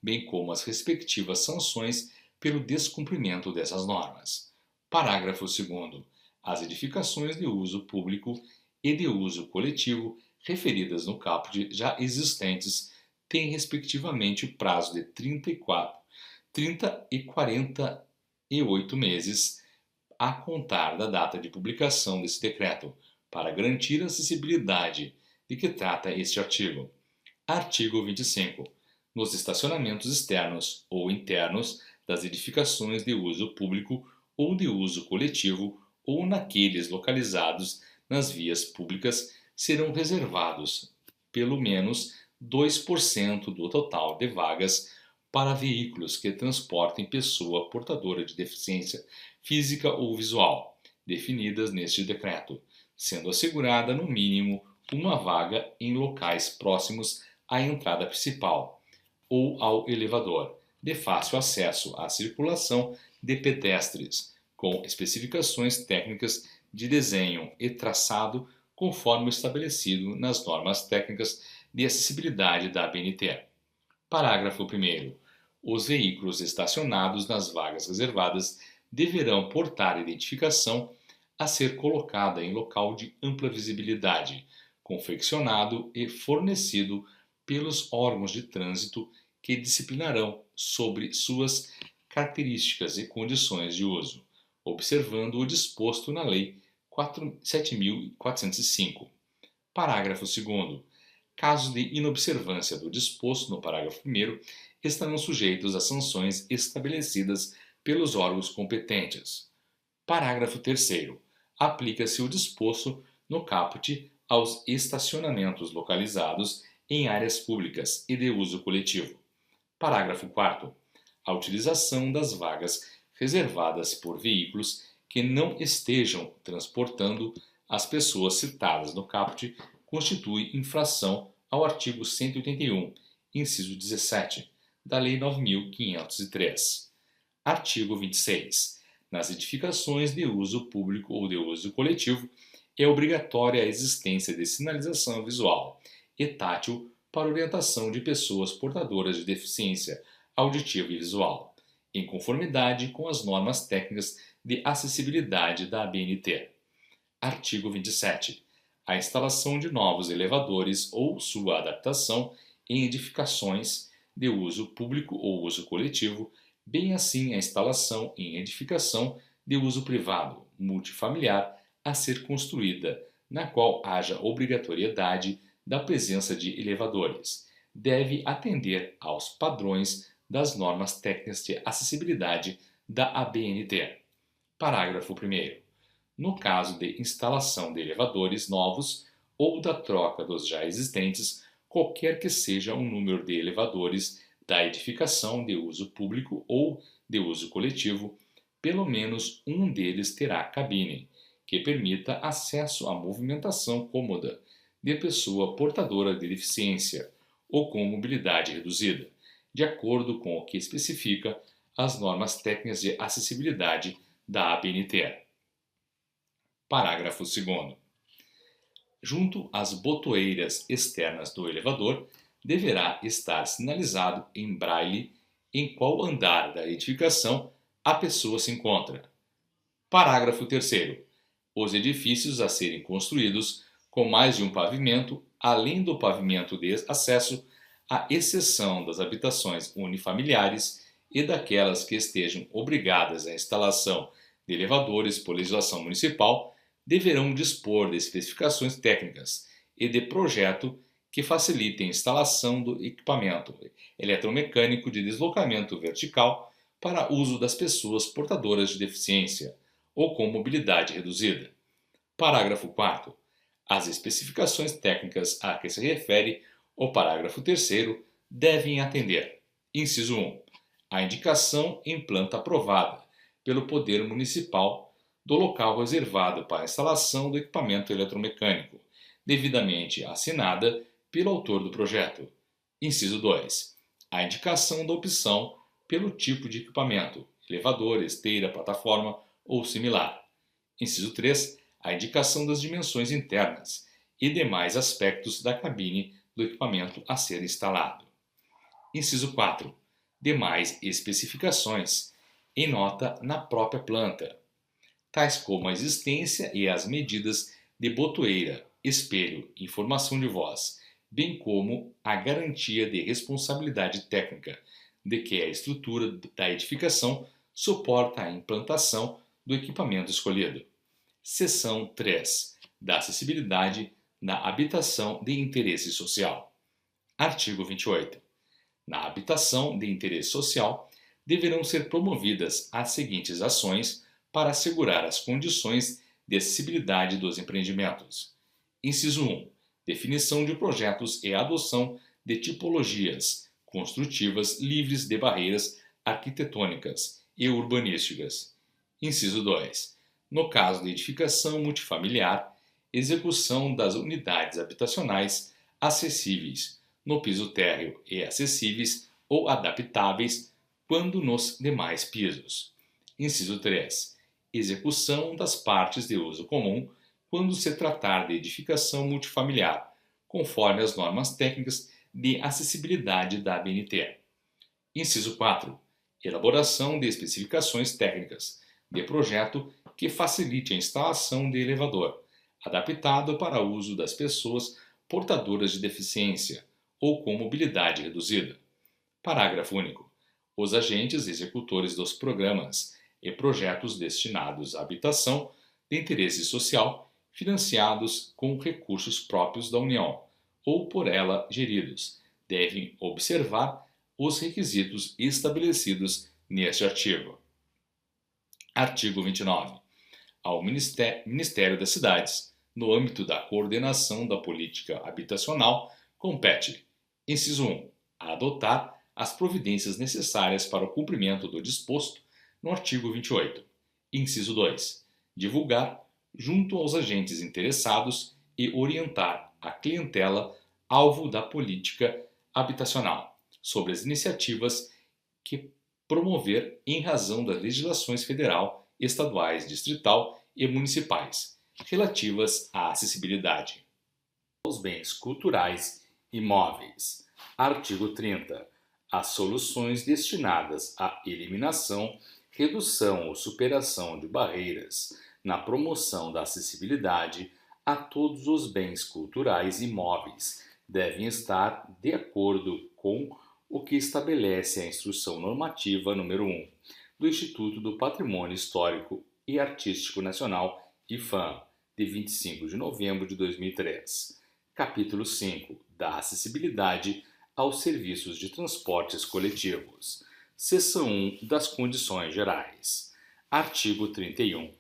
bem como as respectivas sanções pelo descumprimento dessas normas. Parágrafo 2º. As edificações de uso público e de uso coletivo referidas no caput já existentes têm respectivamente o prazo de 30 e 48 meses a contar da data de publicação desse decreto, para garantir a acessibilidade de que trata este artigo. Artigo 25. Nos estacionamentos externos ou internos das edificações de uso público ou de uso coletivo ou naqueles localizados nas vias públicas serão reservados pelo menos 2% do total de vagas para veículos que transportem pessoa portadora de deficiência física ou visual, definidas neste decreto, sendo assegurada no mínimo uma vaga em locais próximos à entrada principal ou ao elevador, de fácil acesso à circulação de pedestres, com especificações técnicas de desenho e traçado conforme o estabelecido nas normas técnicas de acessibilidade da ABNT. Parágrafo 1º. Os veículos estacionados nas vagas reservadas deverão portar identificação a ser colocada em local de ampla visibilidade, confeccionado e fornecido pelos órgãos de trânsito que disciplinarão sobre suas características e condições de uso, observando o disposto na Lei 7.405. Parágrafo 2º. Casos de inobservância do disposto no parágrafo 1º estarão sujeitos a sanções estabelecidas pelos órgãos competentes. Parágrafo 3º. Aplica-se o disposto no caput aos estacionamentos localizados em áreas públicas e de uso coletivo. Parágrafo 4º. A utilização das vagas reservadas por veículos que não estejam transportando as pessoas citadas no caput constitui infração ao artigo 181, inciso 17, da Lei 9.503. Artigo 26. Nas edificações de uso público ou de uso coletivo, é obrigatória a existência de sinalização visual e tátil para orientação de pessoas portadoras de deficiência auditiva e visual, em conformidade com as normas técnicas de acessibilidade da ABNT. Artigo 27. A instalação de novos elevadores ou sua adaptação em edificações de uso público ou uso coletivo, bem assim a instalação em edificação de uso privado, multifamiliar, a ser construída, na qual haja obrigatoriedade da presença de elevadores, deve atender aos padrões das normas técnicas de acessibilidade da ABNT. Parágrafo 1º. No caso de instalação de elevadores novos ou da troca dos já existentes, qualquer que seja o número de elevadores da edificação de uso público ou de uso coletivo, pelo menos um deles terá cabine, que permita acesso à movimentação cômoda de pessoa portadora de deficiência ou com mobilidade reduzida, de acordo com o que especifica as normas técnicas de acessibilidade da ABNT. Parágrafo 2º. Junto às botoeiras externas do elevador, deverá estar sinalizado em braille em qual andar da edificação a pessoa se encontra. Parágrafo 3º. Os edifícios a serem construídos com mais de um pavimento, além do pavimento de acesso, à exceção das habitações unifamiliares e daquelas que estejam obrigadas à instalação de elevadores por legislação municipal, deverão dispor de especificações técnicas e de projeto que facilitem a instalação do equipamento eletromecânico de deslocamento vertical para uso das pessoas portadoras de deficiência ou com mobilidade reduzida. Parágrafo 4º. As especificações técnicas a que se refere o parágrafo 3º devem atender: inciso 1. A indicação em planta aprovada pelo Poder Municipal do local reservado para a instalação do equipamento eletromecânico, devidamente assinada pelo autor do projeto. Inciso 2. A indicação da opção pelo tipo de equipamento, elevador, esteira, plataforma ou similar. Inciso 3. A indicação das dimensões internas e demais aspectos da cabine do equipamento a ser instalado. Inciso 4. Demais especificações em nota na própria planta, tais como a existência e as medidas de botoeira, espelho, informação de voz, bem como a garantia de responsabilidade técnica de que a estrutura da edificação suporta a implantação do equipamento escolhido. Seção 3. Da acessibilidade na habitação de interesse social. Artigo 28. Na habitação de interesse social, deverão ser promovidas as seguintes ações para assegurar as condições de acessibilidade dos empreendimentos. Inciso 1. Definição de projetos e adoção de tipologias construtivas livres de barreiras arquitetônicas e urbanísticas. Inciso 2. No caso de edificação multifamiliar, execução das unidades habitacionais acessíveis no piso térreo e acessíveis ou adaptáveis quando nos demais pisos. Inciso 3. Execução das partes de uso comum quando se tratar de edificação multifamiliar, conforme as normas técnicas de acessibilidade da ABNT. Inciso 4. Elaboração de especificações técnicas de projeto que facilite a instalação de elevador, adaptado para uso das pessoas portadoras de deficiência ou com mobilidade reduzida. Parágrafo único. Os agentes executores dos programas e projetos destinados à habitação de interesse social, financiados com recursos próprios da União ou por ela geridos, devem observar os requisitos estabelecidos neste artigo. Artigo 29. Ao Ministério das Cidades, no âmbito da coordenação da política habitacional, compete: inciso 1. Adotar as providências necessárias para o cumprimento do disposto no artigo 28. Inciso 2. Divulgar, junto aos agentes interessados, e orientar a clientela alvo da política habitacional sobre as iniciativas que promover em razão das legislações federal, estaduais, distrital e municipais relativas à acessibilidade aos bens culturais imóveis. Artigo 30. As soluções destinadas à eliminação, redução ou superação de barreiras na promoção da acessibilidade a todos os bens culturais imóveis devem estar de acordo com o que estabelece a Instrução Normativa número 1 do Instituto do Patrimônio Histórico e Artístico Nacional, IPHAN, de 25 de novembro de 2003. Capítulo 5 da Acessibilidade aos Serviços de Transportes Coletivos. Seção 1 das Condições Gerais. Artigo 31.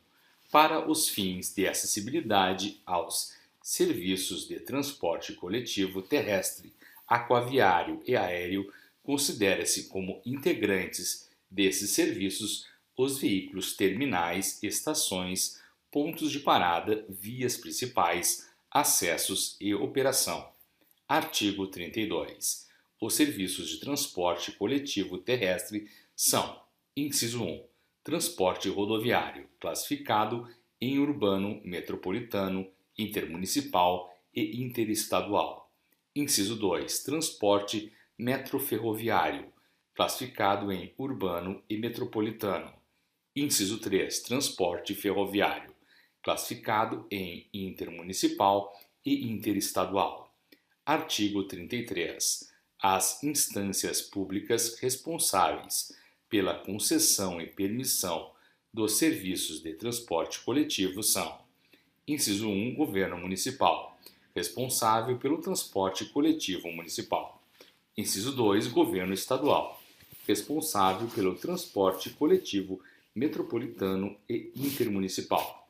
Para os fins de acessibilidade aos serviços de transporte coletivo terrestre, aquaviário e aéreo, considera-se como integrantes desses serviços os veículos terminais, estações, pontos de parada, vias principais, acessos e operação. Artigo 32. Os serviços de transporte coletivo terrestre são: inciso 1. Transporte rodoviário, classificado em urbano, metropolitano, intermunicipal e interestadual. Inciso 2. Transporte metroferroviário, classificado em urbano e metropolitano. Inciso 3. Transporte ferroviário, classificado em intermunicipal e interestadual. Artigo 33. As instâncias públicas responsáveis pela concessão e permissão dos serviços de transporte coletivo são: inciso 1. Governo municipal, responsável pelo transporte coletivo municipal. Inciso 2. Governo estadual, responsável pelo transporte coletivo metropolitano e intermunicipal.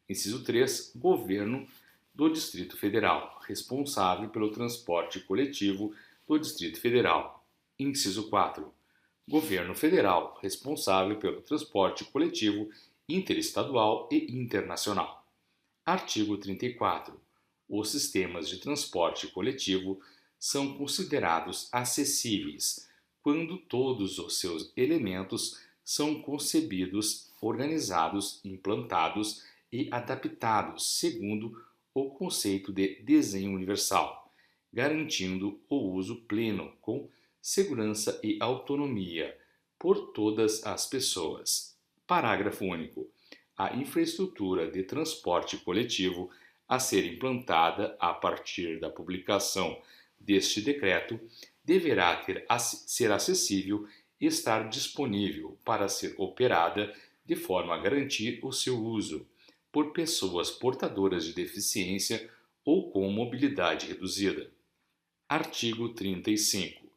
Inciso 3. Governo do Distrito Federal, responsável pelo transporte coletivo do Distrito Federal. Inciso 4. Governo Federal, responsável pelo transporte coletivo interestadual e internacional. Artigo 34. Os sistemas de transporte coletivo são considerados acessíveis quando todos os seus elementos são concebidos, organizados, implantados e adaptados segundo o conceito de desenho universal, garantindo o uso pleno com segurança e autonomia por todas as pessoas. Parágrafo único. A infraestrutura de transporte coletivo a ser implantada a partir da publicação deste decreto deverá ser acessível e estar disponível para ser operada de forma a garantir o seu uso por pessoas portadoras de deficiência ou com mobilidade reduzida. Artigo 35.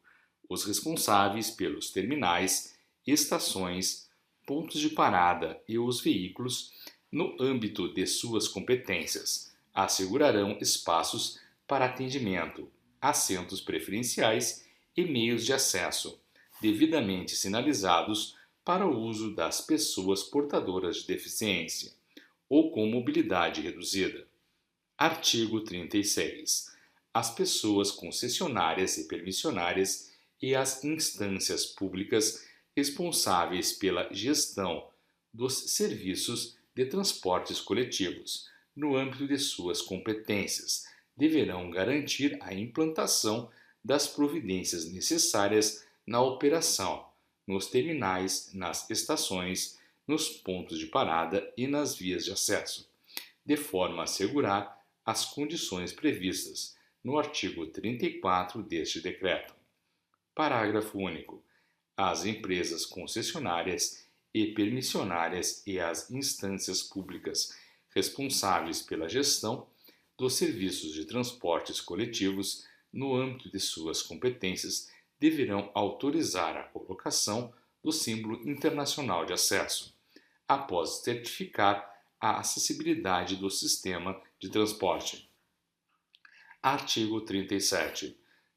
Os responsáveis pelos terminais, estações, pontos de parada e os veículos, no âmbito de suas competências, assegurarão espaços para atendimento, assentos preferenciais e meios de acesso, devidamente sinalizados para o uso das pessoas portadoras de deficiência ou com mobilidade reduzida. Artigo 36. As pessoas concessionárias e permissionárias e as instâncias públicas responsáveis pela gestão dos serviços de transportes coletivos, no âmbito de suas competências, deverão garantir a implantação das providências necessárias na operação, nos terminais, nas estações, nos pontos de parada e nas vias de acesso, de forma a assegurar as condições previstas no artigo 34 deste decreto. Parágrafo único. As empresas concessionárias e permissionárias e as instâncias públicas responsáveis pela gestão dos serviços de transportes coletivos no âmbito de suas competências, deverão autorizar a colocação do símbolo internacional de acesso, após certificar a acessibilidade do sistema de transporte. Artigo 37.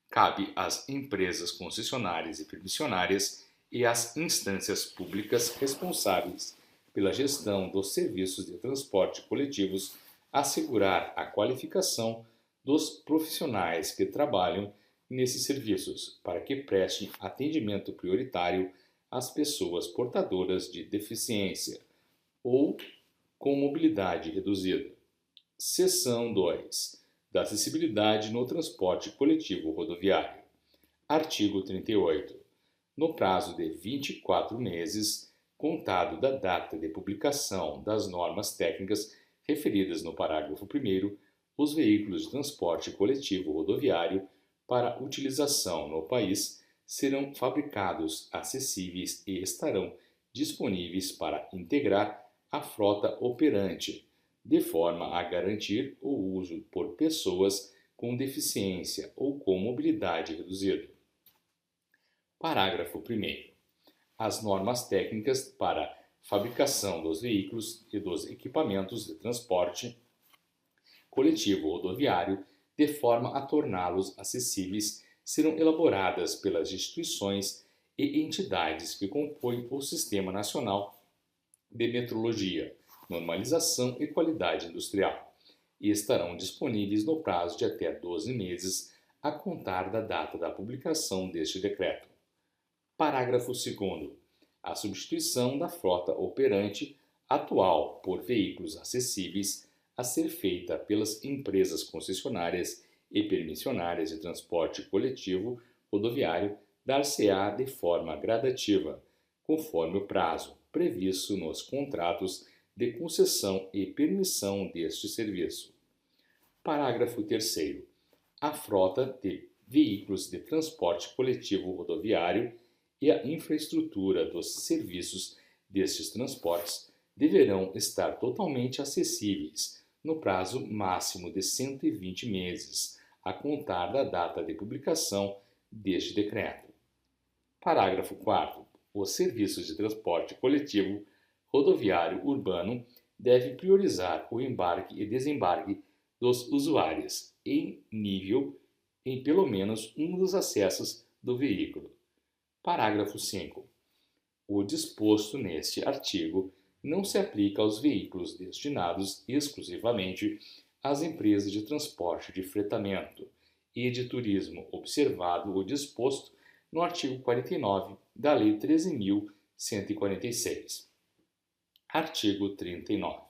Cabe às empresas concessionárias e permissionárias e às instâncias públicas responsáveis pela gestão dos serviços de transporte coletivos assegurar a qualificação dos profissionais que trabalham nesses serviços, para que prestem atendimento prioritário às pessoas portadoras de deficiência ou com mobilidade reduzida. Seção 2. Da acessibilidade no transporte coletivo rodoviário. Artigo 38. No prazo de 24 meses, contado da data de publicação das normas técnicas referidas no parágrafo 1º, os veículos de transporte coletivo rodoviário para utilização no país serão fabricados, acessíveis e estarão disponíveis para integrar a frota operante, de forma a garantir o uso por pessoas com deficiência ou com mobilidade reduzida. Parágrafo 1º. As normas técnicas para fabricação dos veículos e dos equipamentos de transporte coletivo rodoviário, de forma a torná-los acessíveis, serão elaboradas pelas instituições e entidades que compõem o Sistema Nacional de Metrologia, Normalização e Qualidade Industrial, e estarão disponíveis no prazo de até 12 meses a contar da data da publicação deste decreto. Parágrafo 2º. A substituição da frota operante atual por veículos acessíveis a ser feita pelas empresas concessionárias e permissionárias de transporte coletivo rodoviário dar-se-á de forma gradativa, conforme o prazo previsto nos contratos de concessão e permissão deste serviço. Parágrafo 3º. A frota de veículos de transporte coletivo rodoviário e a infraestrutura dos serviços destes transportes deverão estar totalmente acessíveis no prazo máximo de 120 meses, a contar da data de publicação deste decreto. Parágrafo 4º. Os serviços de transporte coletivo rodoviário urbano devem priorizar o embarque e desembarque dos usuários em pelo menos um dos acessos do veículo. Parágrafo 5º. O disposto neste artigo não se aplica aos veículos destinados exclusivamente às empresas de transporte de fretamento e de turismo, observado o disposto no artigo 49 da Lei 13.146. Artigo 39.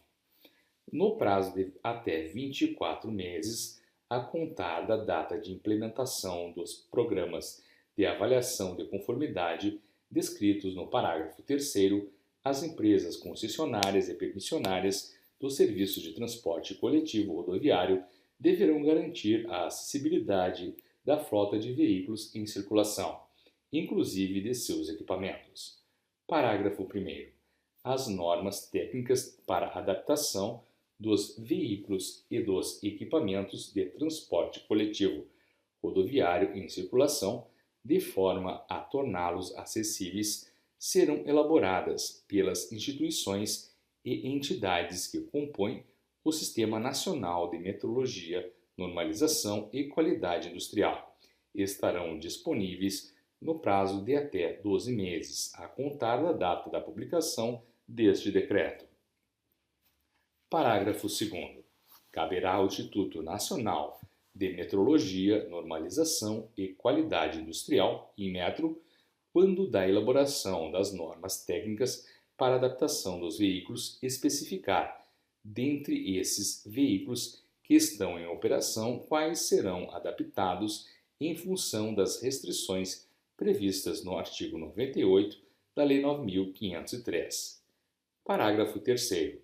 No prazo de até 24 meses, a contar da data de implementação dos programas de avaliação de conformidade descritos no parágrafo 3º, as empresas concessionárias e permissionárias dos serviços de transporte coletivo rodoviário deverão garantir a acessibilidade da frota de veículos em circulação, inclusive de seus equipamentos. Parágrafo 1º. As normas técnicas para adaptação dos veículos e dos equipamentos de transporte coletivo rodoviário em circulação, de forma a torná-los acessíveis, serão elaboradas pelas instituições e entidades que compõem o Sistema Nacional de Metrologia, Normalização e Qualidade Industrial. Estarão disponíveis no prazo de até 12 meses, a contar da data da publicação deste decreto. Parágrafo 2º. Caberá ao Instituto Nacional de Metrologia, Normalização e Qualidade Industrial, INMetro, quando da elaboração das normas técnicas para adaptação dos veículos, especificar, dentre esses veículos que estão em operação, quais serão adaptados em função das restrições previstas no artigo 98 da Lei 9.503. Parágrafo 3º.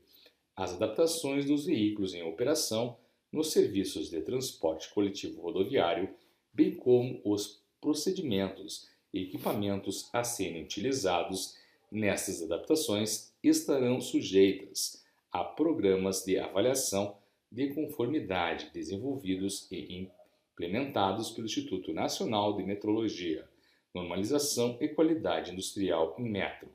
As adaptações dos veículos em operação nos serviços de transporte coletivo rodoviário, bem como os procedimentos e equipamentos a serem utilizados nessas adaptações, estarão sujeitas a programas de avaliação de conformidade desenvolvidos e implementados pelo Instituto Nacional de Metrologia, Normalização e Qualidade Industrial em metro,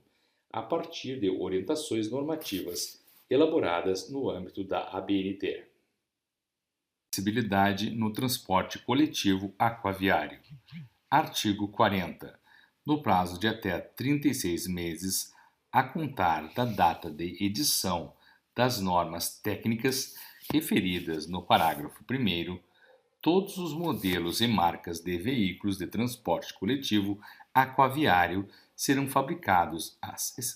a partir de orientações normativas elaboradas no âmbito da ABNT. Acessibilidade no transporte coletivo aquaviário. Artigo 40. No prazo de até 36 meses, a contar da data de edição das normas técnicas referidas no parágrafo 1º, todos os modelos e marcas de veículos de transporte coletivo aquaviário serão fabricados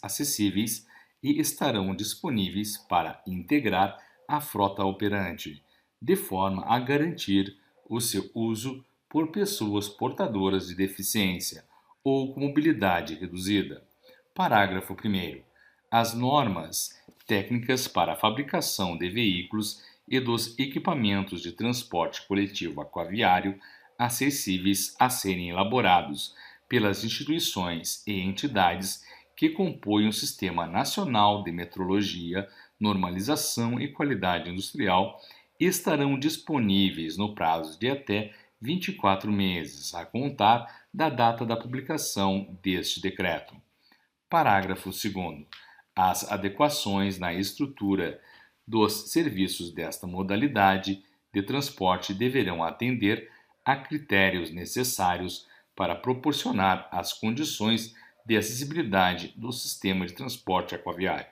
acessíveis e estarão disponíveis para integrar a frota operante, de forma a garantir o seu uso por pessoas portadoras de deficiência ou com mobilidade reduzida. Parágrafo 1º. As normas técnicas para a fabricação de veículos e dos equipamentos de transporte coletivo aquaviário acessíveis a serem elaborados pelas instituições e entidades que compõem o Sistema Nacional de Metrologia, Normalização e Qualidade Industrial estarão disponíveis no prazo de até 24 meses, a contar da data da publicação deste decreto. Parágrafo 2º. As adequações na estrutura dos serviços desta modalidade de transporte deverão atender a critérios necessários para proporcionar as condições de acessibilidade do sistema de transporte aquaviário.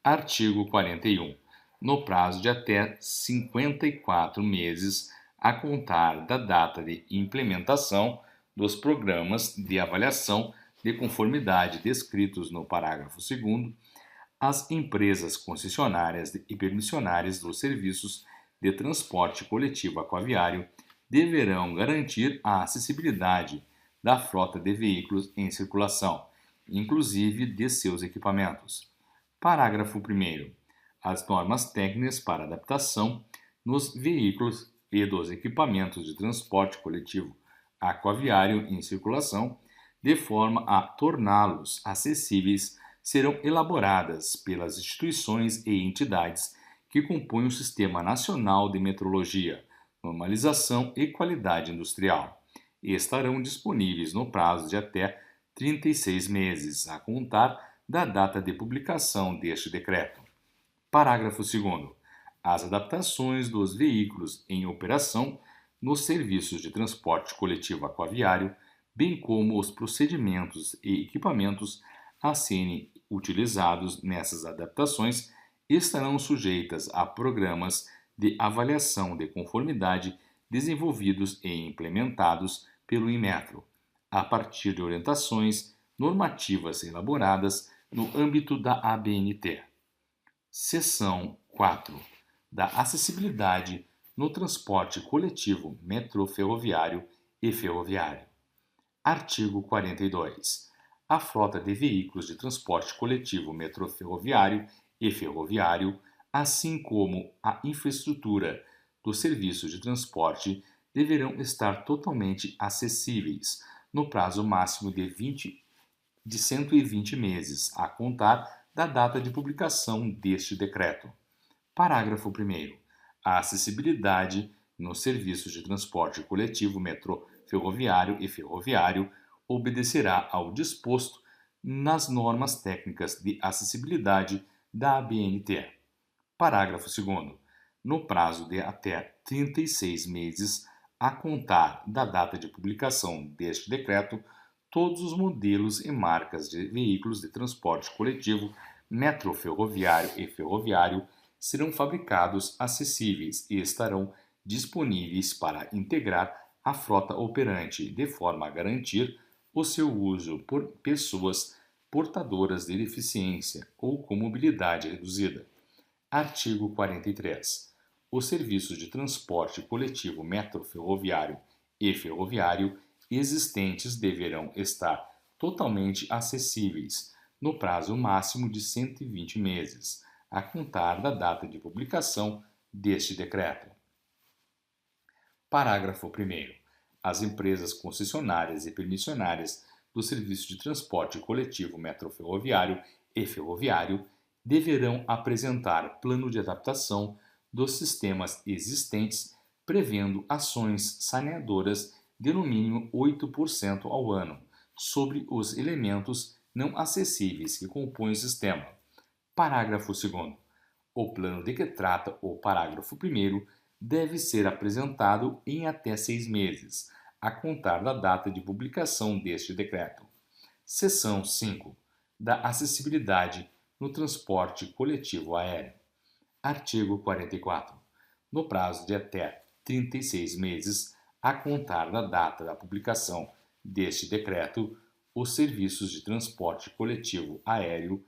Artigo 41. No prazo de até 54 meses, a contar da data de implementação dos programas de avaliação de conformidade descritos no parágrafo 2º, as empresas concessionárias e permissionárias dos serviços de transporte coletivo aquaviário deverão garantir a acessibilidade da frota de veículos em circulação, inclusive de seus equipamentos. Parágrafo 1º. As normas técnicas para adaptação nos veículos e dos equipamentos de transporte coletivo aquaviário em circulação, de forma a torná-los acessíveis, serão elaboradas pelas instituições e entidades que compõem o Sistema Nacional de Metrologia, Normalização e Qualidade Industrial, e estarão disponíveis no prazo de até 36 meses, a contar da data de publicação deste decreto. Parágrafo 2º. As adaptações dos veículos em operação nos serviços de transporte coletivo aquaviário, bem como os procedimentos e equipamentos a serem utilizados nessas adaptações, estarão sujeitas a programas de avaliação de conformidade desenvolvidos e implementados pelo Inmetro, a partir de orientações normativas elaboradas no âmbito da ABNT. Seção 4. Da acessibilidade no transporte coletivo metroferroviário e ferroviário. Artigo 42. A frota de veículos de transporte coletivo metroferroviário e ferroviário, assim como a infraestrutura dos serviços de transporte, deverão estar totalmente acessíveis no prazo máximo de 120 meses, a contar da data de publicação deste decreto. Parágrafo 1º. A acessibilidade nos serviços de transporte coletivo metroferroviário e ferroviário obedecerá ao disposto nas normas técnicas de acessibilidade da ABNT. Parágrafo 2º. No prazo de até 36 meses, a contar da data de publicação deste decreto, todos os modelos e marcas de veículos de transporte coletivo metroferroviário e ferroviário serão fabricados acessíveis e estarão disponíveis para integrar a frota operante, de forma a garantir o seu uso por pessoas portadoras de deficiência ou com mobilidade reduzida. Artigo 43. Os serviços de transporte coletivo metroferroviário e ferroviário existentes deverão estar totalmente acessíveis no prazo máximo de 120 meses, a contar da data de publicação deste decreto. Parágrafo 1º. As empresas concessionárias e permissionárias do serviço de transporte coletivo metroferroviário e ferroviário deverão apresentar plano de adaptação dos sistemas existentes prevendo ações saneadoras de no mínimo 8% ao ano sobre os elementos não acessíveis que compõem o sistema. Parágrafo 2º. O plano de que trata o parágrafo 1º deve ser apresentado em até 6 meses, a contar da data de publicação deste decreto. Seção 5. Da acessibilidade no transporte coletivo aéreo. Artigo 44. No prazo de até 36 meses, a contar da data da publicação deste decreto, os serviços de transporte coletivo aéreo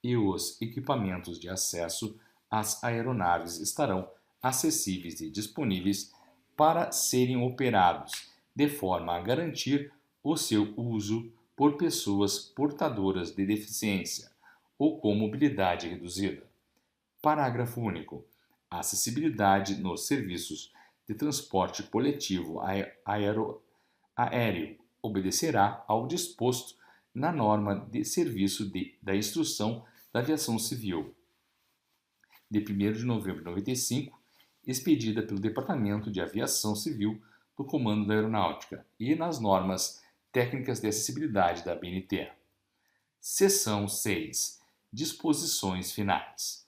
e os equipamentos de acesso às aeronaves estarão acessíveis e disponíveis para serem operados, de forma a garantir o seu uso por pessoas portadoras de deficiência ou com mobilidade reduzida. Parágrafo único. A acessibilidade nos serviços de transporte coletivo aéreo obedecerá ao disposto na norma de serviço da Instrução da Aviação Civil, de 1º de novembro de 95, expedida pelo Departamento de Aviação Civil do Comando da Aeronáutica e nas normas técnicas de acessibilidade da ABNT. Seção 6. Disposições finais.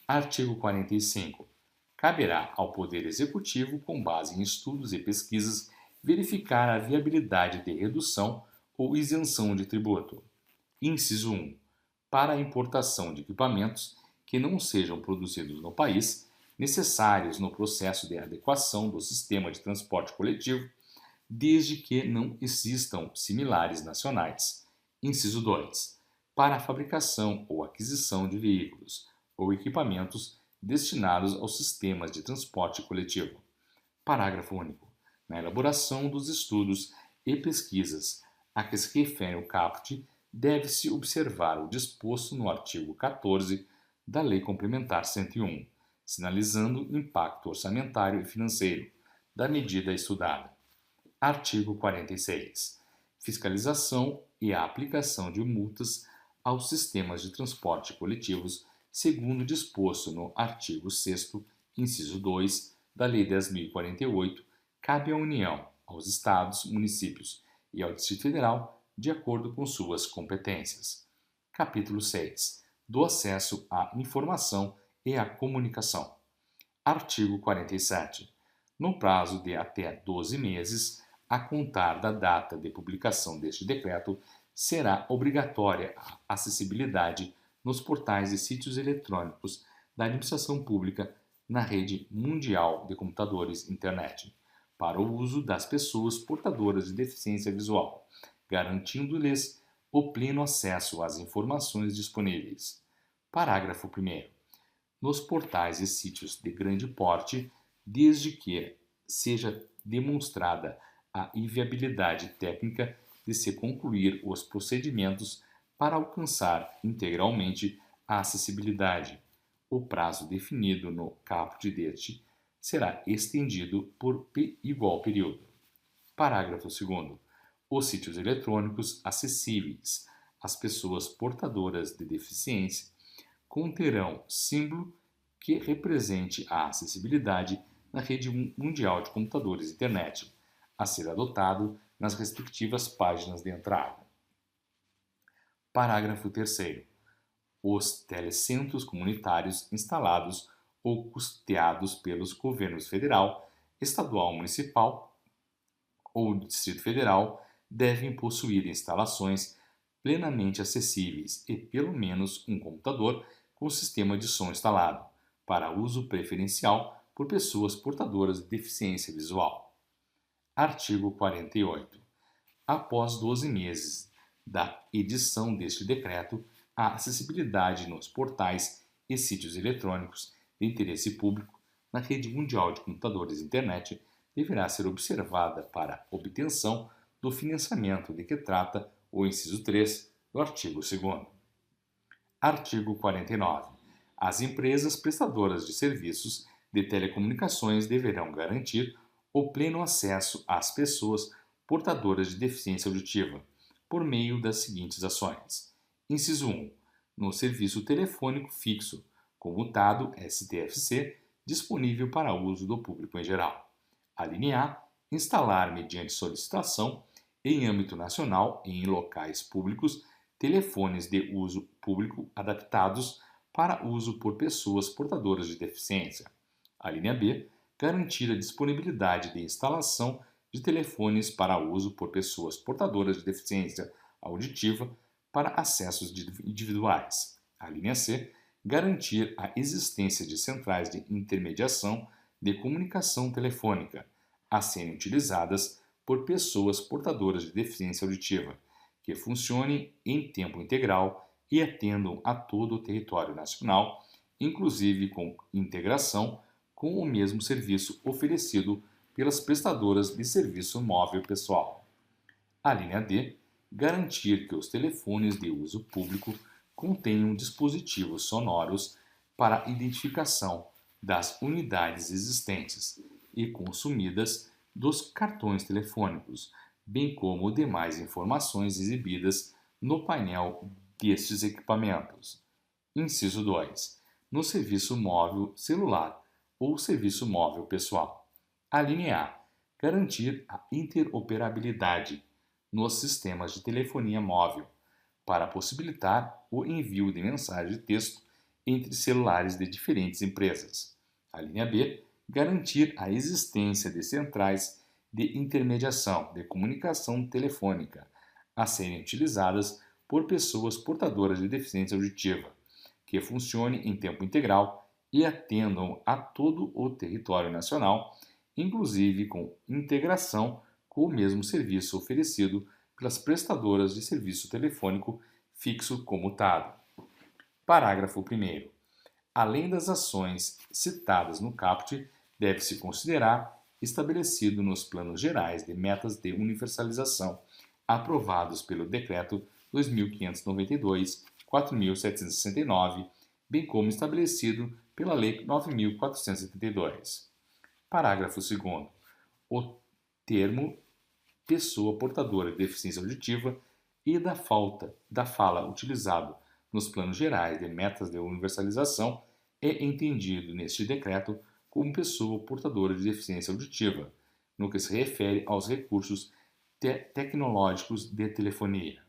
Artigo 45. Caberá ao Poder Executivo, com base em estudos e pesquisas, verificar a viabilidade de redução ou isenção de tributo. Inciso 1. Para a importação de equipamentos que não sejam produzidos no país, necessários no processo de adequação do sistema de transporte coletivo, desde que não existam similares nacionais. Inciso 2. Para a fabricação ou aquisição de veículos ou equipamentos destinados aos sistemas de transporte coletivo. Parágrafo único. Na elaboração dos estudos e pesquisas a que se refere o caput, deve-se observar o disposto no artigo 14 da Lei Complementar 101, sinalizando o impacto orçamentário e financeiro da medida estudada. Artigo 46. Fiscalização e a aplicação de multas aos sistemas de transporte coletivos, segundo o disposto no artigo 6º, inciso 2, da Lei 10.048, cabe à União, aos Estados, municípios e ao Distrito Federal, de acordo com suas competências. Capítulo 6. Do acesso à informação e à comunicação. Artigo 47. No prazo de até 12 meses, a contar da data de publicação deste decreto, será obrigatória a acessibilidade nos portais e sítios eletrônicos da administração pública na rede mundial de computadores internet, para o uso das pessoas portadoras de deficiência visual, garantindo-lhes o pleno acesso às informações disponíveis. Parágrafo 1º. Nos portais e sítios de grande porte, desde que seja demonstrada a inviabilidade técnica de se concluir os procedimentos para alcançar integralmente a acessibilidade, o prazo definido no caput deste será estendido por igual período. Parágrafo 2º. Os sítios eletrônicos acessíveis às pessoas portadoras de deficiência conterão símbolo que represente a acessibilidade na rede mundial de computadores internet, a ser adotado nas respectivas páginas de entrada. Parágrafo 3º. Os telecentros comunitários instalados ou custeados pelos governos federal, estadual, municipal ou Distrito Federal devem possuir instalações plenamente acessíveis e pelo menos um computador com sistema de som instalado, para uso preferencial por pessoas portadoras de deficiência visual. Artigo 48. Após 12 meses da edição deste decreto, a acessibilidade nos portais e sítios eletrônicos de interesse público na rede mundial de computadores internet deverá ser observada para obtenção do financiamento de que trata o inciso 3 do artigo 2º. Artigo 49. As empresas prestadoras de serviços de telecomunicações deverão garantir o pleno acesso às pessoas portadoras de deficiência auditiva por meio das seguintes ações. Inciso 1. No serviço telefônico fixo, comutado STFC, disponível para uso do público em geral. A linha A, instalar mediante solicitação em âmbito nacional e em locais públicos telefones de uso público adaptados para uso por pessoas portadoras de deficiência. A linha B, garantir a disponibilidade de instalação de telefones para uso por pessoas portadoras de deficiência auditiva para acessos individuais. A linha C, garantir a existência de centrais de intermediação de comunicação telefônica a serem utilizadas por pessoas portadoras de deficiência auditiva, que funcionem em tempo integral e atendam a todo o território nacional, inclusive com integração com o mesmo serviço oferecido pelas prestadoras de serviço móvel pessoal. A linha D, garantir que os telefones de uso público contenham dispositivos sonoros para identificação das unidades existentes e consumidas dos cartões telefônicos, bem como demais informações exibidas no painel destes equipamentos. Inciso 2. No serviço móvel celular ou serviço móvel pessoal. A linha A, garantir a interoperabilidade nos sistemas de telefonia móvel para possibilitar o envio de mensagem de texto entre celulares de diferentes empresas. A linha B, garantir a existência de centrais de intermediação de comunicação telefônica a serem utilizadas por pessoas portadoras de deficiência auditiva, que funcionem em tempo integral e atendam a todo o território nacional, inclusive com integração com o mesmo serviço oferecido pelas prestadoras de serviço telefônico fixo comutado. Parágrafo 1º. Além das ações citadas no caput, deve-se considerar estabelecido nos planos gerais de metas de universalização aprovados pelo Decreto 2592/4769, bem como estabelecido pela Lei 9472. Parágrafo 2º. O termo pessoa portadora de deficiência auditiva e da fala utilizado nos planos gerais de metas de universalização é entendido neste decreto como pessoa portadora de deficiência auditiva, no que se refere aos recursos tecnológicos de telefonia.